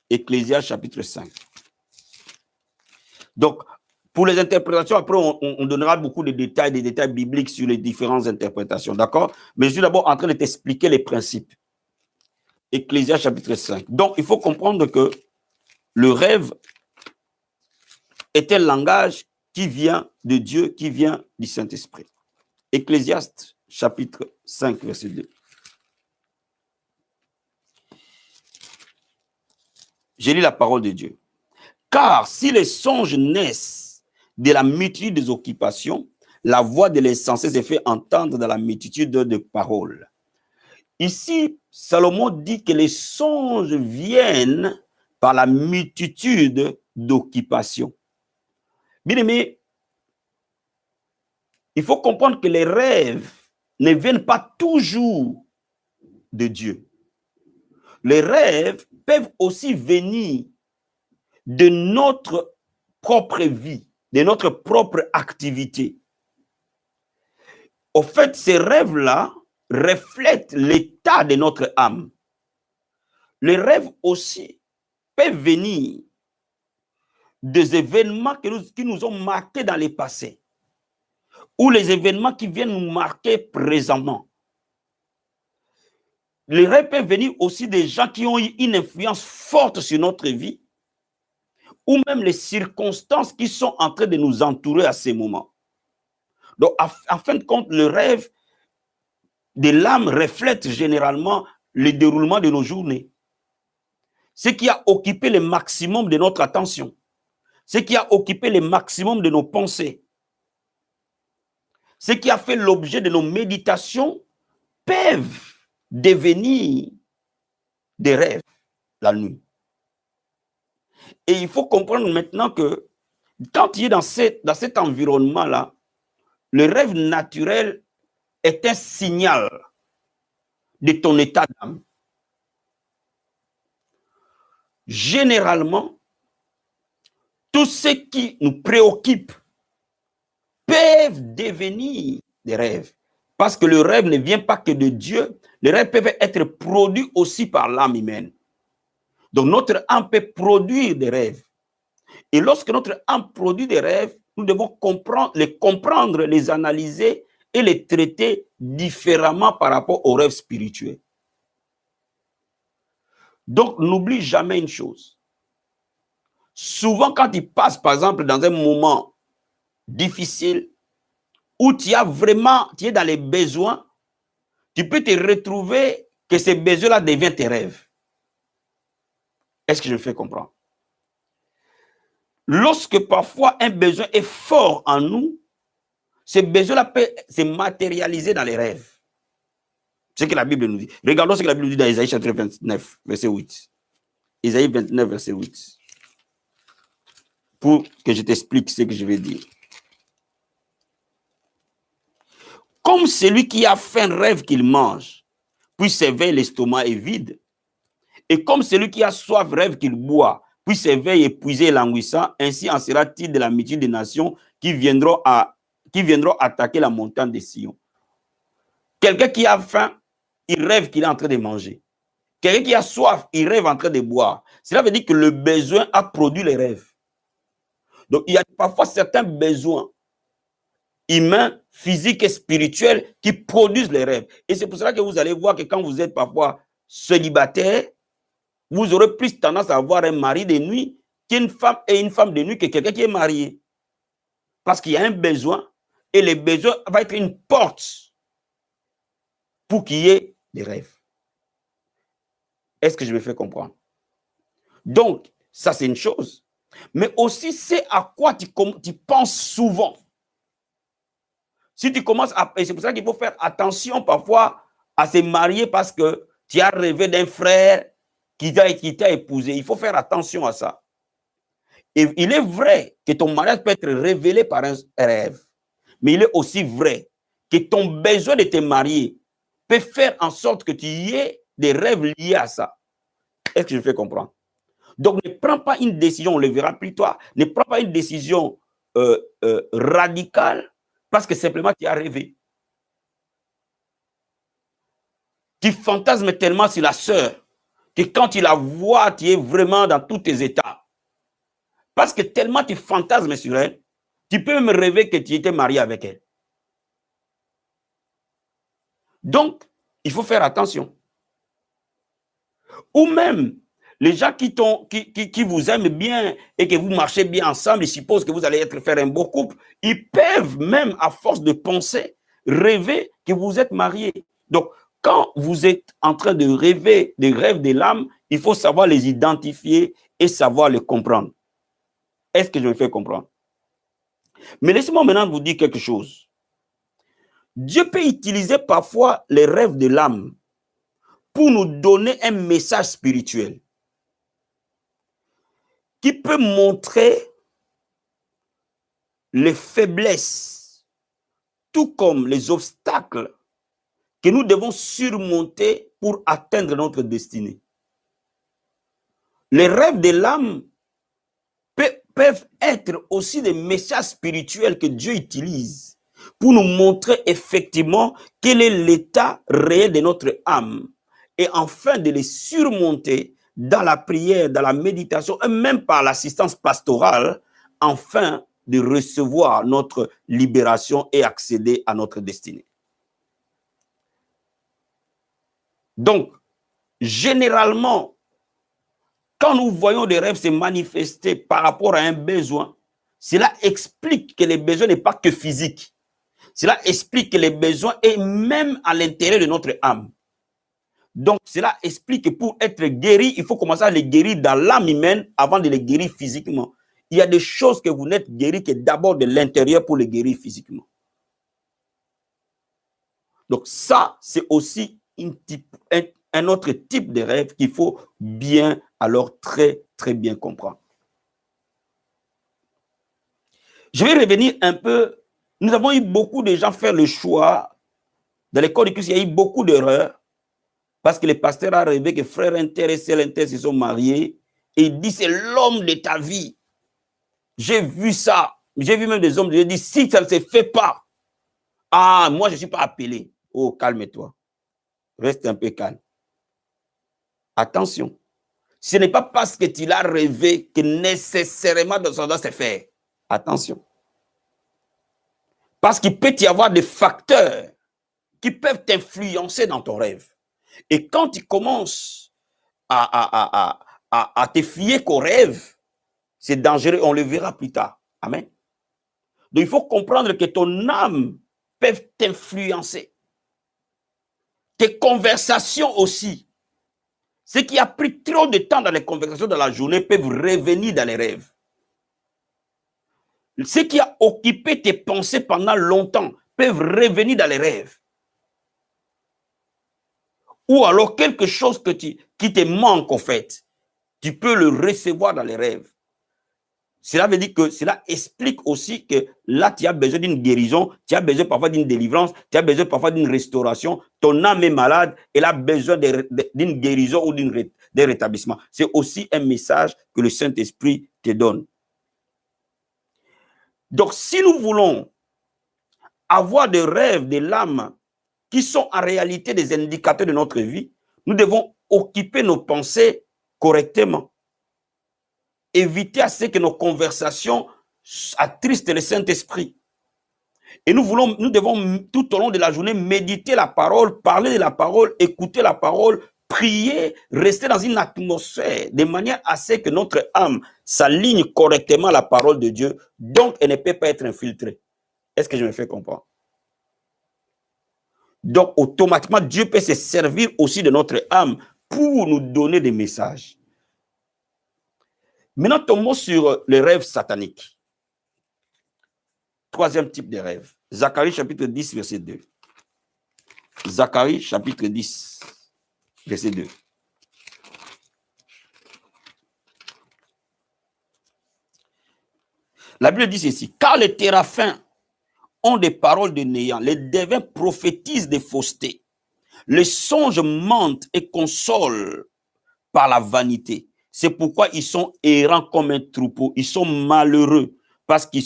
Ecclésias chapitre 5. Donc, pour les interprétations, après, on donnera beaucoup de détails, des détails bibliques sur les différentes interprétations, d'accord? Mais je suis d'abord en train de t'expliquer les principes. Ecclésias chapitre 5. Donc, il faut comprendre que le rêve est un langage qui vient de Dieu, qui vient du Saint-Esprit. Ecclésiaste chapitre 5, verset 2. J'ai lu la parole de Dieu. Car si les songes naissent de la multitude des occupations, la voix de l'insensé se fait entendre dans la multitude de paroles. Ici, Salomon dit que les songes viennent par la multitude d'occupations. Bien aimé, il faut comprendre que les rêves ne viennent pas toujours de Dieu. Les rêves peuvent aussi venir de notre propre vie, de notre propre activité. Au fait, ces rêves-là reflètent l'état de notre âme. Les rêves aussi peuvent venir des événements qui nous ont marqués dans le passé ou les événements qui viennent nous marquer présentement. Les rêves peuvent venir aussi des gens qui ont eu une influence forte sur notre vie ou même les circonstances qui sont en train de nous entourer à ces moments. Donc, en fin de compte, le rêve de l'âme reflète généralement le déroulement de nos journées. Ce qui a occupé le maximum de notre attention, ce qui a occupé le maximum de nos pensées, ce qui a fait l'objet de nos méditations peuvent devenir des rêves la nuit. Et il faut comprendre maintenant que quand tu es dans cet environnement-là, le rêve naturel est un signal de ton état d'âme. Généralement, tout ce qui nous préoccupe peuvent devenir des rêves. Parce que le rêve ne vient pas que de Dieu, les rêves peuvent être produits aussi par l'âme humaine. Donc notre âme peut produire des rêves. Et lorsque notre âme produit des rêves, nous devons comprendre, les analyser et les traiter différemment par rapport aux rêves spirituels. Donc n'oublie jamais une chose. Souvent quand tu passes par exemple dans un moment difficile, où tu es dans les besoins, tu peux te retrouver que ces besoins-là deviennent tes rêves. Est-ce que je me fais comprendre? Lorsque parfois un besoin est fort en nous, ce besoin-là peut se matérialiser dans les rêves. C'est ce que la Bible nous dit. Regardons ce que la Bible nous dit dans Isaïe chapitre 29, verset 8. Isaïe 29, verset 8. Pour que je t'explique ce que je vais dire. Comme celui qui a faim rêve qu'il mange, puis s'éveille, l'estomac est vide. Et comme celui qui a soif rêve qu'il boit, puis s'éveille épuisé et languissant, ainsi en sera-t-il de la multitude des nations qui viendront attaquer la montagne de Sion. Quelqu'un qui a faim, il rêve qu'il est en train de manger. Quelqu'un qui a soif, il rêve en train de boire. Cela veut dire que le besoin a produit les rêves. Donc, il y a parfois certains besoins humains, physiques et spirituels qui produisent les rêves. Et c'est pour cela que vous allez voir que quand vous êtes parfois célibataire, vous aurez plus tendance à avoir un mari de nuit qu'une femme et une femme de nuit que quelqu'un qui est marié. Parce qu'il y a un besoin et le besoin va être une porte pour qu'il y ait des rêves. Est-ce que je me fais comprendre? Donc, ça c'est une chose. Mais aussi, c'est à quoi tu penses souvent. Si tu commences à... Et c'est pour ça qu'il faut faire attention parfois à se marier parce que tu as rêvé d'un frère qui t'a épousé. Il faut faire attention à ça. Et il est vrai que ton mariage peut être révélé par un rêve. Mais il est aussi vrai que ton besoin de te marier peut faire en sorte que tu y aies des rêves liés à ça. Est-ce que je me fais comprendre? Donc, ne prends pas une décision, on le verra plus tard, ne prends pas une décision radicale parce que simplement tu as rêvé. Tu fantasmes tellement sur la sœur que quand tu la vois, tu es vraiment dans tous tes états. Parce que tellement tu fantasmes sur elle, tu peux même rêver que tu étais marié avec elle. Donc, il faut faire attention. Ou même, les gens qui vous aiment bien et que vous marchez bien ensemble, ils supposent que vous allez faire un beau couple, ils peuvent même, à force de penser, rêver que vous êtes mariés. Donc, quand vous êtes en train de rêver des rêves de l'âme, il faut savoir les identifier et savoir les comprendre. Est-ce que je me fais comprendre? Mais laissez-moi maintenant vous dire quelque chose. Dieu peut utiliser parfois les rêves de l'âme pour nous donner un message spirituel qui peut montrer les faiblesses, tout comme les obstacles que nous devons surmonter pour atteindre notre destinée. Les rêves de l'âme peuvent être aussi des messages spirituels que Dieu utilise pour nous montrer effectivement quel est l'état réel de notre âme et enfin de les surmonter dans la prière, dans la méditation et même par l'assistance pastorale, afin de recevoir notre libération et accéder à notre destinée. Donc, généralement, quand nous voyons des rêves se manifester par rapport à un besoin, cela explique que les besoins n'est pas que physique. Cela explique que les besoins est même à l'intérieur de notre âme. Donc, cela explique que pour être guéri, il faut commencer à les guérir dans l'âme humaine avant de les guérir physiquement. Il y a des choses que vous n'êtes guéri que d'abord de l'intérieur pour les guérir physiquement. Donc, ça, c'est aussi un autre type de rêve qu'il faut bien, alors très, très bien comprendre. Je vais revenir un peu. Nous avons eu beaucoup de gens faire le choix. Dans l'école de Christ, il y a eu beaucoup d'erreurs parce que le pasteur a rêvé que frère inter et sœur inter se sont mariés et il dit c'est l'homme de ta vie. J'ai vu ça. J'ai vu même des hommes qui disent si ça ne se fait pas, ah, moi je ne suis pas appelé. Oh, calme-toi. Reste un peu calme. Attention. Ce n'est pas parce que tu l'as rêvé que nécessairement ça doit se faire. Attention. Parce qu'il peut y avoir des facteurs qui peuvent t'influencer dans ton rêve. Et quand tu commences à te fier qu'au rêve, c'est dangereux, on le verra plus tard. Amen. Donc il faut comprendre que ton âme peut t'influencer. Tes conversations aussi. Ce qui a pris trop de temps dans les conversations de la journée peuvent revenir dans les rêves. Ce qui a occupé tes pensées pendant longtemps peuvent revenir dans les rêves. Ou alors quelque chose qui te manque en fait, tu peux le recevoir dans les rêves. Cela veut dire que cela explique aussi que là, tu as besoin d'une guérison, tu as besoin parfois d'une délivrance, tu as besoin parfois d'une restauration. Ton âme est malade, elle a besoin d'une guérison ou d'un rétablissement. C'est aussi un message que le Saint-Esprit te donne. Donc, si nous voulons avoir des rêves de l'âme qui sont en réalité des indicateurs de notre vie, nous devons occuper nos pensées correctement. Éviter à ce que nos conversations attristent le Saint-Esprit. Et nous devons tout au long de la journée méditer la parole, parler de la parole, écouter la parole, prier, rester dans une atmosphère de manière à ce que notre âme s'aligne correctement à la parole de Dieu, donc elle ne peut pas être infiltrée. Est-ce que je me fais comprendre? Donc automatiquement, Dieu peut se servir aussi de notre âme pour nous donner des messages. Maintenant, tombons sur les rêves sataniques. Troisième type de rêve. Zacharie chapitre 10, verset 2. Zacharie chapitre 10, verset 2. La Bible dit ceci. Car les téraphins ont des paroles de néant. Les devins prophétisent des faussetés. Les songes mentent et consolent par la vanité. C'est pourquoi ils sont errants comme un troupeau. Ils sont malheureux parce qu'il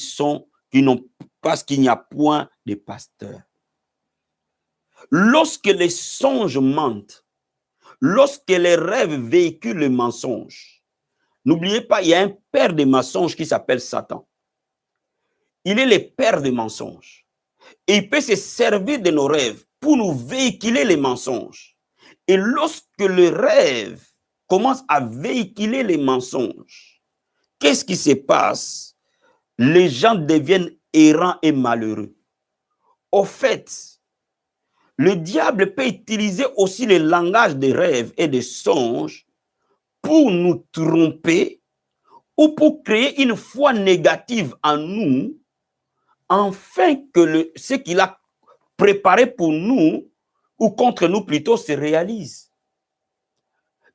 n'y a point de pasteur. Lorsque les songes mentent, lorsque les rêves véhiculent le mensonge, n'oubliez pas, il y a un père des mensonges qui s'appelle Satan. Il est le père des mensonges. Et il peut se servir de nos rêves pour nous véhiculer les mensonges. Et lorsque le rêve commence à véhiculer les mensonges, qu'est-ce qui se passe? Les gens deviennent errants et malheureux. Au fait, le diable peut utiliser aussi le langage des rêves et des songes pour nous tromper ou pour créer une foi négative en nous, afin que ce qu'il a préparé pour nous, ou contre nous plutôt, se réalise.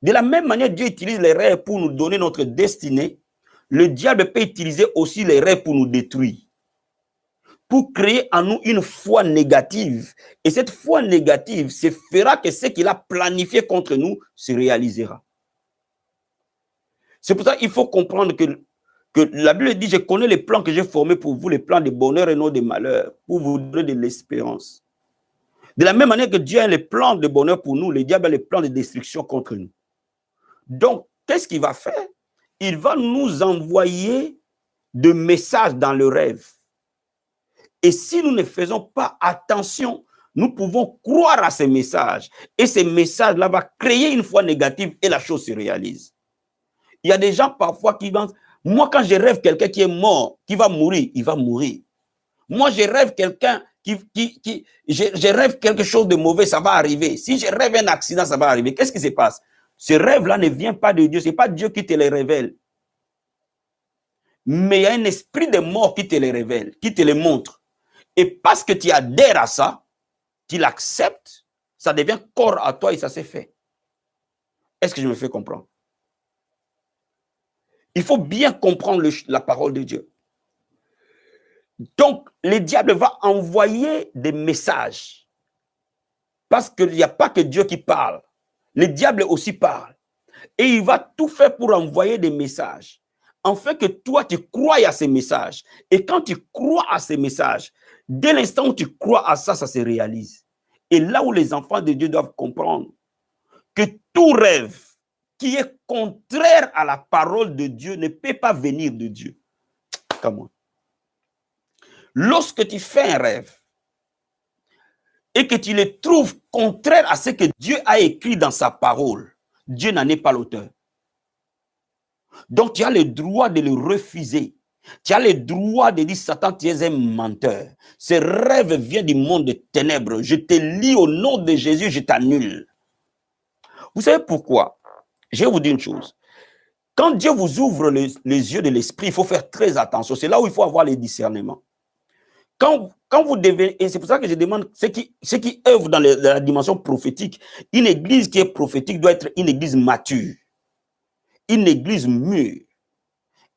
De la même manière, Dieu utilise les rêves pour nous donner notre destinée. Le diable peut utiliser aussi les rêves pour nous détruire. pour créer en nous une foi négative. Et cette foi négative se fera que ce qu'il a planifié contre nous se réalisera. C'est pour ça qu'il faut comprendre que la Bible dit, je connais les plans que j'ai formés pour vous, les plans de bonheur et non de malheur, pour vous donner de l'espérance. De la même manière que Dieu a les plans de bonheur pour nous, le diable a les plans de destruction contre nous. Donc, qu'est-ce qu'il va faire? Il va nous envoyer des messages dans le rêve. Et si nous ne faisons pas attention, nous pouvons croire à ces messages. Et ces messages-là vont créer une foi négative et la chose se réalise. Il y a des gens parfois qui pensent, moi quand je rêve quelqu'un qui est mort, qui va mourir, il va mourir. Moi je rêve quelqu'un je rêve quelque chose de mauvais, ça va arriver. Si je rêve un accident, ça va arriver. Qu'est-ce qui se passe? Ce rêve-là ne vient pas de Dieu, ce n'est pas Dieu qui te le révèle. Mais il y a un esprit de mort qui te le révèle, qui te le montre. Et parce que tu adhères à ça, tu l'acceptes, ça devient corps à toi et ça s'est fait. Est-ce que je me fais comprendre? Il faut bien comprendre la parole de Dieu. Donc, le diable va envoyer des messages. Parce qu'il n'y a pas que Dieu qui parle. Le diable aussi parle. Et il va tout faire pour envoyer des messages. Afin que toi, tu crois à ces messages. Et quand tu crois à ces messages, dès l'instant où tu crois à ça, ça se réalise. Et là où les enfants de Dieu doivent comprendre que tout rêve qui est contraire à la parole de Dieu ne peut pas venir de Dieu. Comment? Lorsque tu fais un rêve et que tu le trouves contraire à ce que Dieu a écrit dans sa parole, Dieu n'en est pas l'auteur. Donc tu as le droit de le refuser. Tu as le droit de dire, Satan, tu es un menteur. Ce rêve vient du monde des ténèbres. Je te lis au nom de Jésus, je t'annule. Vous savez pourquoi? Je vais vous dire une chose. Quand Dieu vous ouvre les yeux de l'esprit, il faut faire très attention. C'est là où il faut avoir les discernements. Quand vous devez, et c'est pour ça que je demande ceux qui œuvrent dans la dimension prophétique, une église qui est prophétique doit être une église mature, une église mûre.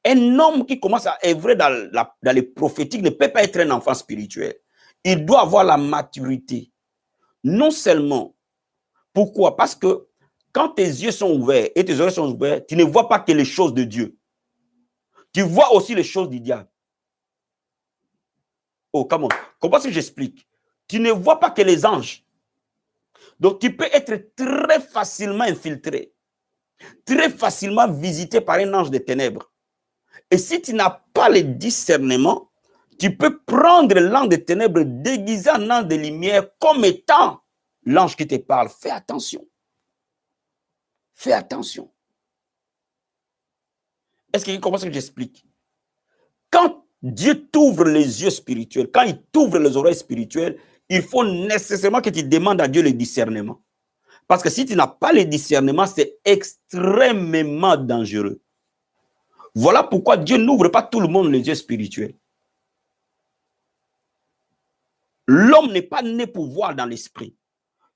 Un homme qui commence à œuvrer dans les prophétiques ne peut pas être un enfant spirituel. Il doit avoir la maturité. Non seulement, pourquoi? Parce que quand tes yeux sont ouverts et tes oreilles sont ouvertes, tu ne vois pas que les choses de Dieu. Tu vois aussi les choses du diable. Oh, comment? Comment est-ce que j'explique? Tu ne vois pas que les anges. Donc, tu peux être très facilement infiltré, très facilement visité par un ange des ténèbres. Et si tu n'as pas le discernement, tu peux prendre l'ange des ténèbres déguisé en ange de lumière comme étant l'ange qui te parle. Fais attention. Fais attention. Est-ce que tu comprends ce que j'explique? Quand Dieu t'ouvre les yeux spirituels, quand il t'ouvre les oreilles spirituelles, il faut nécessairement que tu demandes à Dieu le discernement. Parce que si tu n'as pas le discernement, c'est extrêmement dangereux. Voilà pourquoi Dieu n'ouvre pas tout le monde les yeux spirituels. L'homme n'est pas né pour voir dans l'esprit.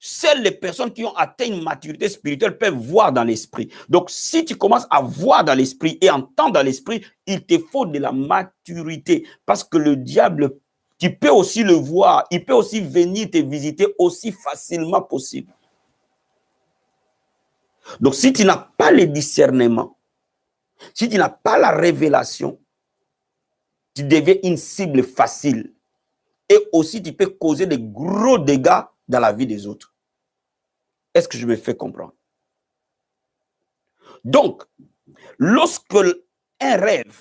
Seules les personnes qui ont atteint une maturité spirituelle peuvent voir dans l'esprit. Donc, si tu commences à voir dans l'esprit et entendre dans l'esprit, il te faut de la maturité. Parce que le diable, tu peux aussi le voir, il peut aussi venir te visiter aussi facilement possible. Donc, si tu n'as pas le discernement, si tu n'as pas la révélation, tu deviens une cible facile. Et aussi, tu peux causer de gros dégâts dans la vie des autres. Est-ce que je me fais comprendre? Donc, lorsque un rêve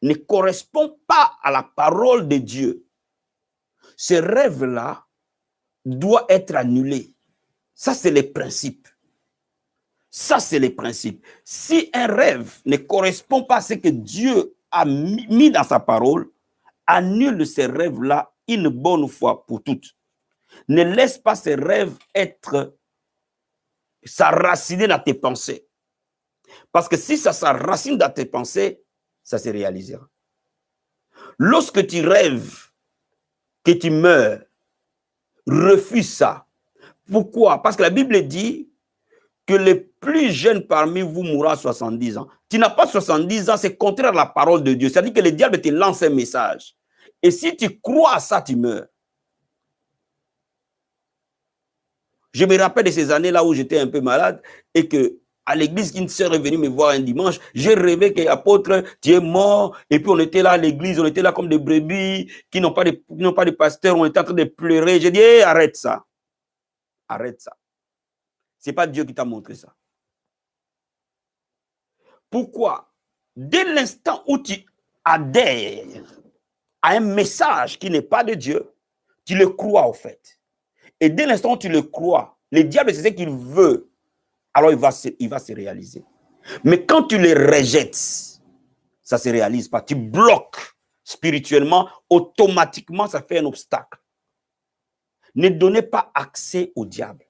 ne correspond pas à la parole de Dieu, ce rêve-là doit être annulé. Ça, c'est le principe. Ça, c'est le principe. Si un rêve ne correspond pas à ce que Dieu a mis dans sa parole, annule ce rêve-là une bonne fois pour toutes. Ne laisse pas ce rêve être s'enraciner dans tes pensées. Parce que si ça s'enracine dans tes pensées, ça se réalisera. Lorsque tu rêves que tu meurs, refuse ça. Pourquoi? Parce que la Bible dit que le plus jeune parmi vous mourra à 70 ans. Tu n'as pas 70 ans, c'est contraire à la parole de Dieu. C'est-à-dire que le diable te lance un message. Et si tu crois à ça, tu meurs. Je me rappelle de ces années-là où j'étais un peu malade et que à l'église, une sœur est venue me voir un dimanche. J'ai rêvé que apôtre, tu es mort. Et puis on était là à l'église, on était là comme des brebis qui n'ont pas de pasteur. On était en train de pleurer. J'ai dit, hey, arrête ça. Arrête ça. Ce n'est pas Dieu qui t'a montré ça. Pourquoi? Dès l'instant où tu adhères à un message qui n'est pas de Dieu, tu le crois au fait. Et dès l'instant où tu le crois, le diable, c'est ce qu'il veut. Alors il va se réaliser. Mais quand tu le rejettes, ça ne se réalise pas. Tu bloques spirituellement, automatiquement, ça fait un obstacle. Ne donnez pas accès au diable.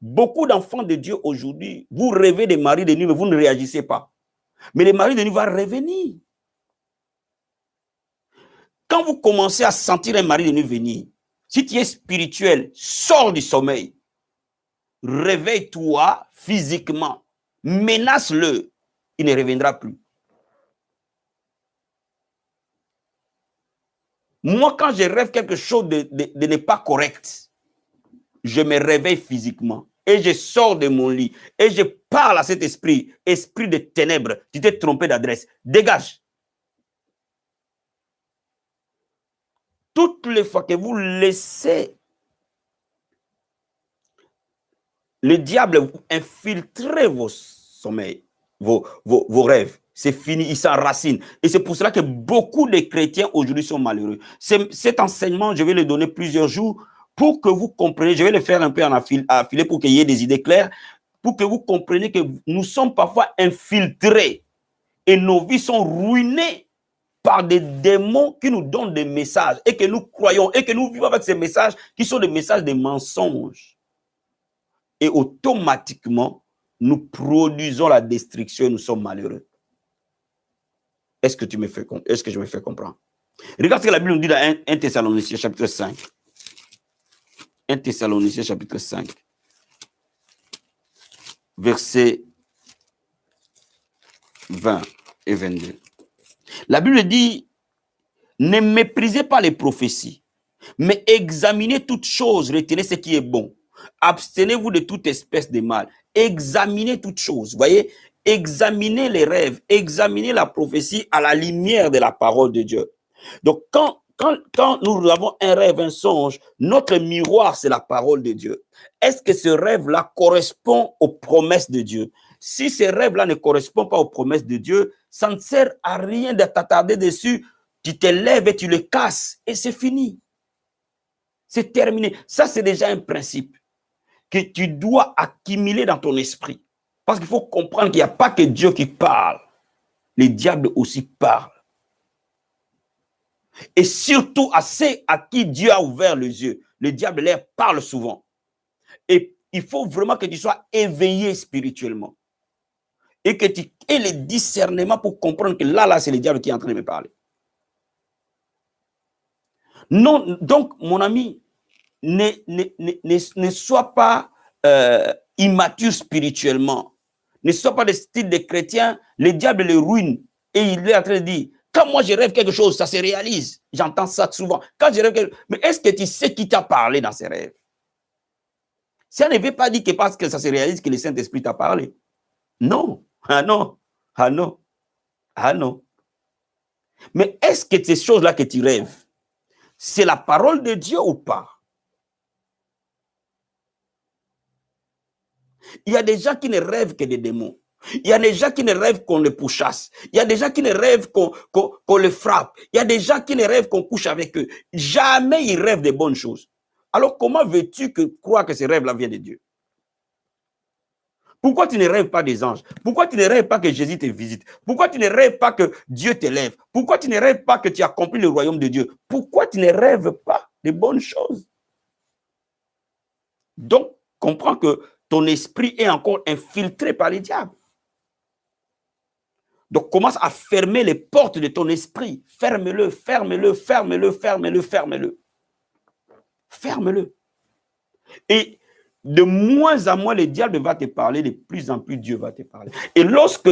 Beaucoup d'enfants de Dieu aujourd'hui, vous rêvez des maris de nuit, mais vous ne réagissez pas. Mais le mari de nuit va revenir. Quand vous commencez à sentir un mari de nuit venir, si tu es spirituel, sors du sommeil. Réveille-toi physiquement. Menace-le. Il ne reviendra plus. Moi, quand je rêve quelque chose de n'est pas correct, je me réveille physiquement et je sors de mon lit et je parle à cet esprit, esprit de ténèbres, tu t'es trompé d'adresse, dégage. Toutes les fois que vous laissez le diable infiltrer vos sommeils, vos rêves, c'est fini, il s'enracine. Et c'est pour cela que beaucoup de chrétiens aujourd'hui sont malheureux. Cet enseignement, je vais le donner plusieurs jours pour que vous compreniez, je vais le faire un peu en affilé pour qu'il y ait des idées claires, pour que vous compreniez que nous sommes parfois infiltrés et nos vies sont ruinées par des démons qui nous donnent des messages et que nous croyons et que nous vivons avec ces messages qui sont des messages de mensonges. Et automatiquement, nous produisons la destruction et nous sommes malheureux. Est-ce que je me fais comprendre? Regarde ce que la Bible nous dit dans 1 Thessaloniciens chapitre 5. 1 Thessaloniciens chapitre 5. Versets 20 et 22. La Bible dit, ne méprisez pas les prophéties, mais examinez toutes choses, retenez ce qui est bon. Abstenez-vous de toute espèce de mal. Examinez toutes choses. Vous voyez, examinez les rêves, examinez la prophétie à la lumière de la parole de Dieu. Donc, quand nous avons un rêve, un songe, notre miroir, c'est la parole de Dieu. Est-ce que ce rêve-là correspond aux promesses de Dieu? Si ce rêve-là ne correspond pas aux promesses de Dieu, ça ne sert à rien de t'attarder dessus. Tu te lèves et tu le casses et c'est fini. C'est terminé. Ça, c'est déjà un principe que tu dois accumuler dans ton esprit. Parce qu'il faut comprendre qu'il n'y a pas que Dieu qui parle. Les diables aussi parlent. Et surtout à ceux à qui Dieu a ouvert les yeux. Le diable leur parle souvent. Et il faut vraiment que tu sois éveillé spirituellement. Et que tu aies le discernement pour comprendre que là, c'est le diable qui est en train de me parler. Non, donc, mon ami, ne sois pas immature spirituellement. Ne sois pas de style de chrétien. Le diable le ruine. Et il est en train de dire, quand moi je rêve quelque chose, ça se réalise. J'entends ça souvent. Quand je rêve quelque chose, mais est-ce que tu sais qui t'a parlé dans ces rêves? Ça ne veut pas dire que parce que ça se réalise que le Saint-Esprit t'a parlé. Non. Ah non. Ah non. Ah non. Mais est-ce que ces choses-là que tu rêves, c'est la parole de Dieu ou pas? Il y a des gens qui ne rêvent que des démons. Il y a des gens qui ne rêvent qu'on les pourchasse. Il y a des gens qui ne rêvent qu'on les frappe. Il y a des gens qui ne rêvent qu'on couche avec eux. Jamais ils rêvent de bonnes choses. Alors comment veux-tu croire que ces rêves-là viennent de Dieu? Pourquoi tu ne rêves pas des anges? Pourquoi tu ne rêves pas que Jésus te visite? Pourquoi tu ne rêves pas que Dieu t'élève? Pourquoi tu ne rêves pas que tu accomplis le royaume de Dieu? Pourquoi tu ne rêves pas de bonnes choses? Donc, comprends que ton esprit est encore infiltré par les diables. Donc, commence à fermer les portes de ton esprit. Ferme-le, ferme-le, ferme-le, ferme-le, ferme-le. Ferme-le. Et de moins en moins, le diable va te parler, de plus en plus, Dieu va te parler. Et lorsque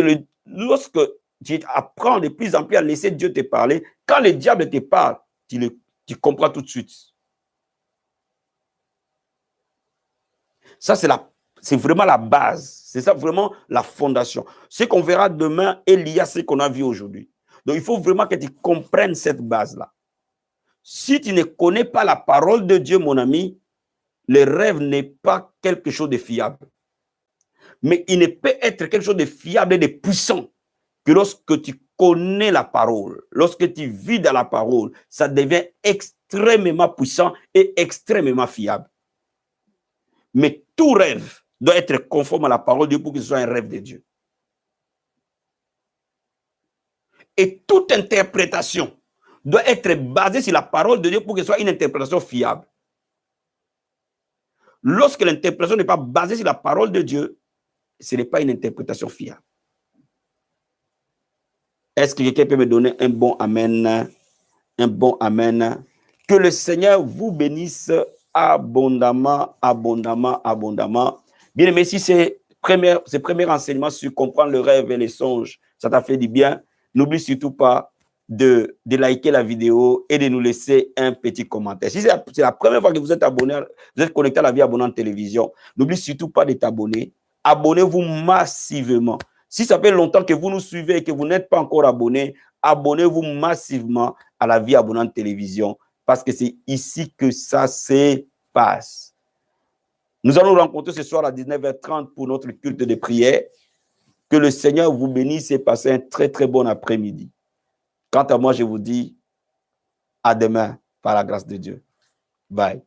tu apprends de plus en plus à laisser Dieu te parler. Quand le diable te parle, tu comprends tout de suite. Ça, c'est vraiment la base. C'est ça vraiment la fondation. Ce qu'on verra demain est lié à ce qu'on a vu aujourd'hui. Donc, il faut vraiment que tu comprennes cette base-là. Si tu ne connais pas la parole de Dieu, mon ami, le rêve n'est pas quelque chose de fiable. Mais il ne peut être quelque chose de fiable et de puissant que lorsque tu connais la parole, lorsque tu vis dans la parole, ça devient extrêmement puissant et extrêmement fiable. Mais tout rêve doit être conforme à la parole de Dieu pour que ce soit un rêve de Dieu. Et toute interprétation doit être basée sur la parole de Dieu pour que ce soit une interprétation fiable. Lorsque l'interprétation n'est pas basée sur la parole de Dieu, ce n'est pas une interprétation fiable. Est-ce que quelqu'un peut me donner un bon amen? Un bon amen. Que le Seigneur vous bénisse abondamment, abondamment, abondamment. Bien aimé, si ces premiers renseignements sur comprendre le rêve et les songes, ça t'a fait du bien, n'oublie surtout pas de liker la vidéo et de nous laisser un petit commentaire. Si c'est la première fois que vous êtes abonné, vous êtes connecté à la Vie Abondante Télévision, n'oublie surtout pas de t'abonner. Abonnez-vous massivement. Si ça fait longtemps que vous nous suivez et que vous n'êtes pas encore abonné, abonnez-vous massivement à la Vie Abondante Télévision parce que c'est ici que ça se passe. Nous allons nous rencontrer ce soir à 19h30 pour notre culte de prière. Que le Seigneur vous bénisse et passe un très très bon après-midi. Quant à moi, je vous dis à demain par la grâce de Dieu. Bye.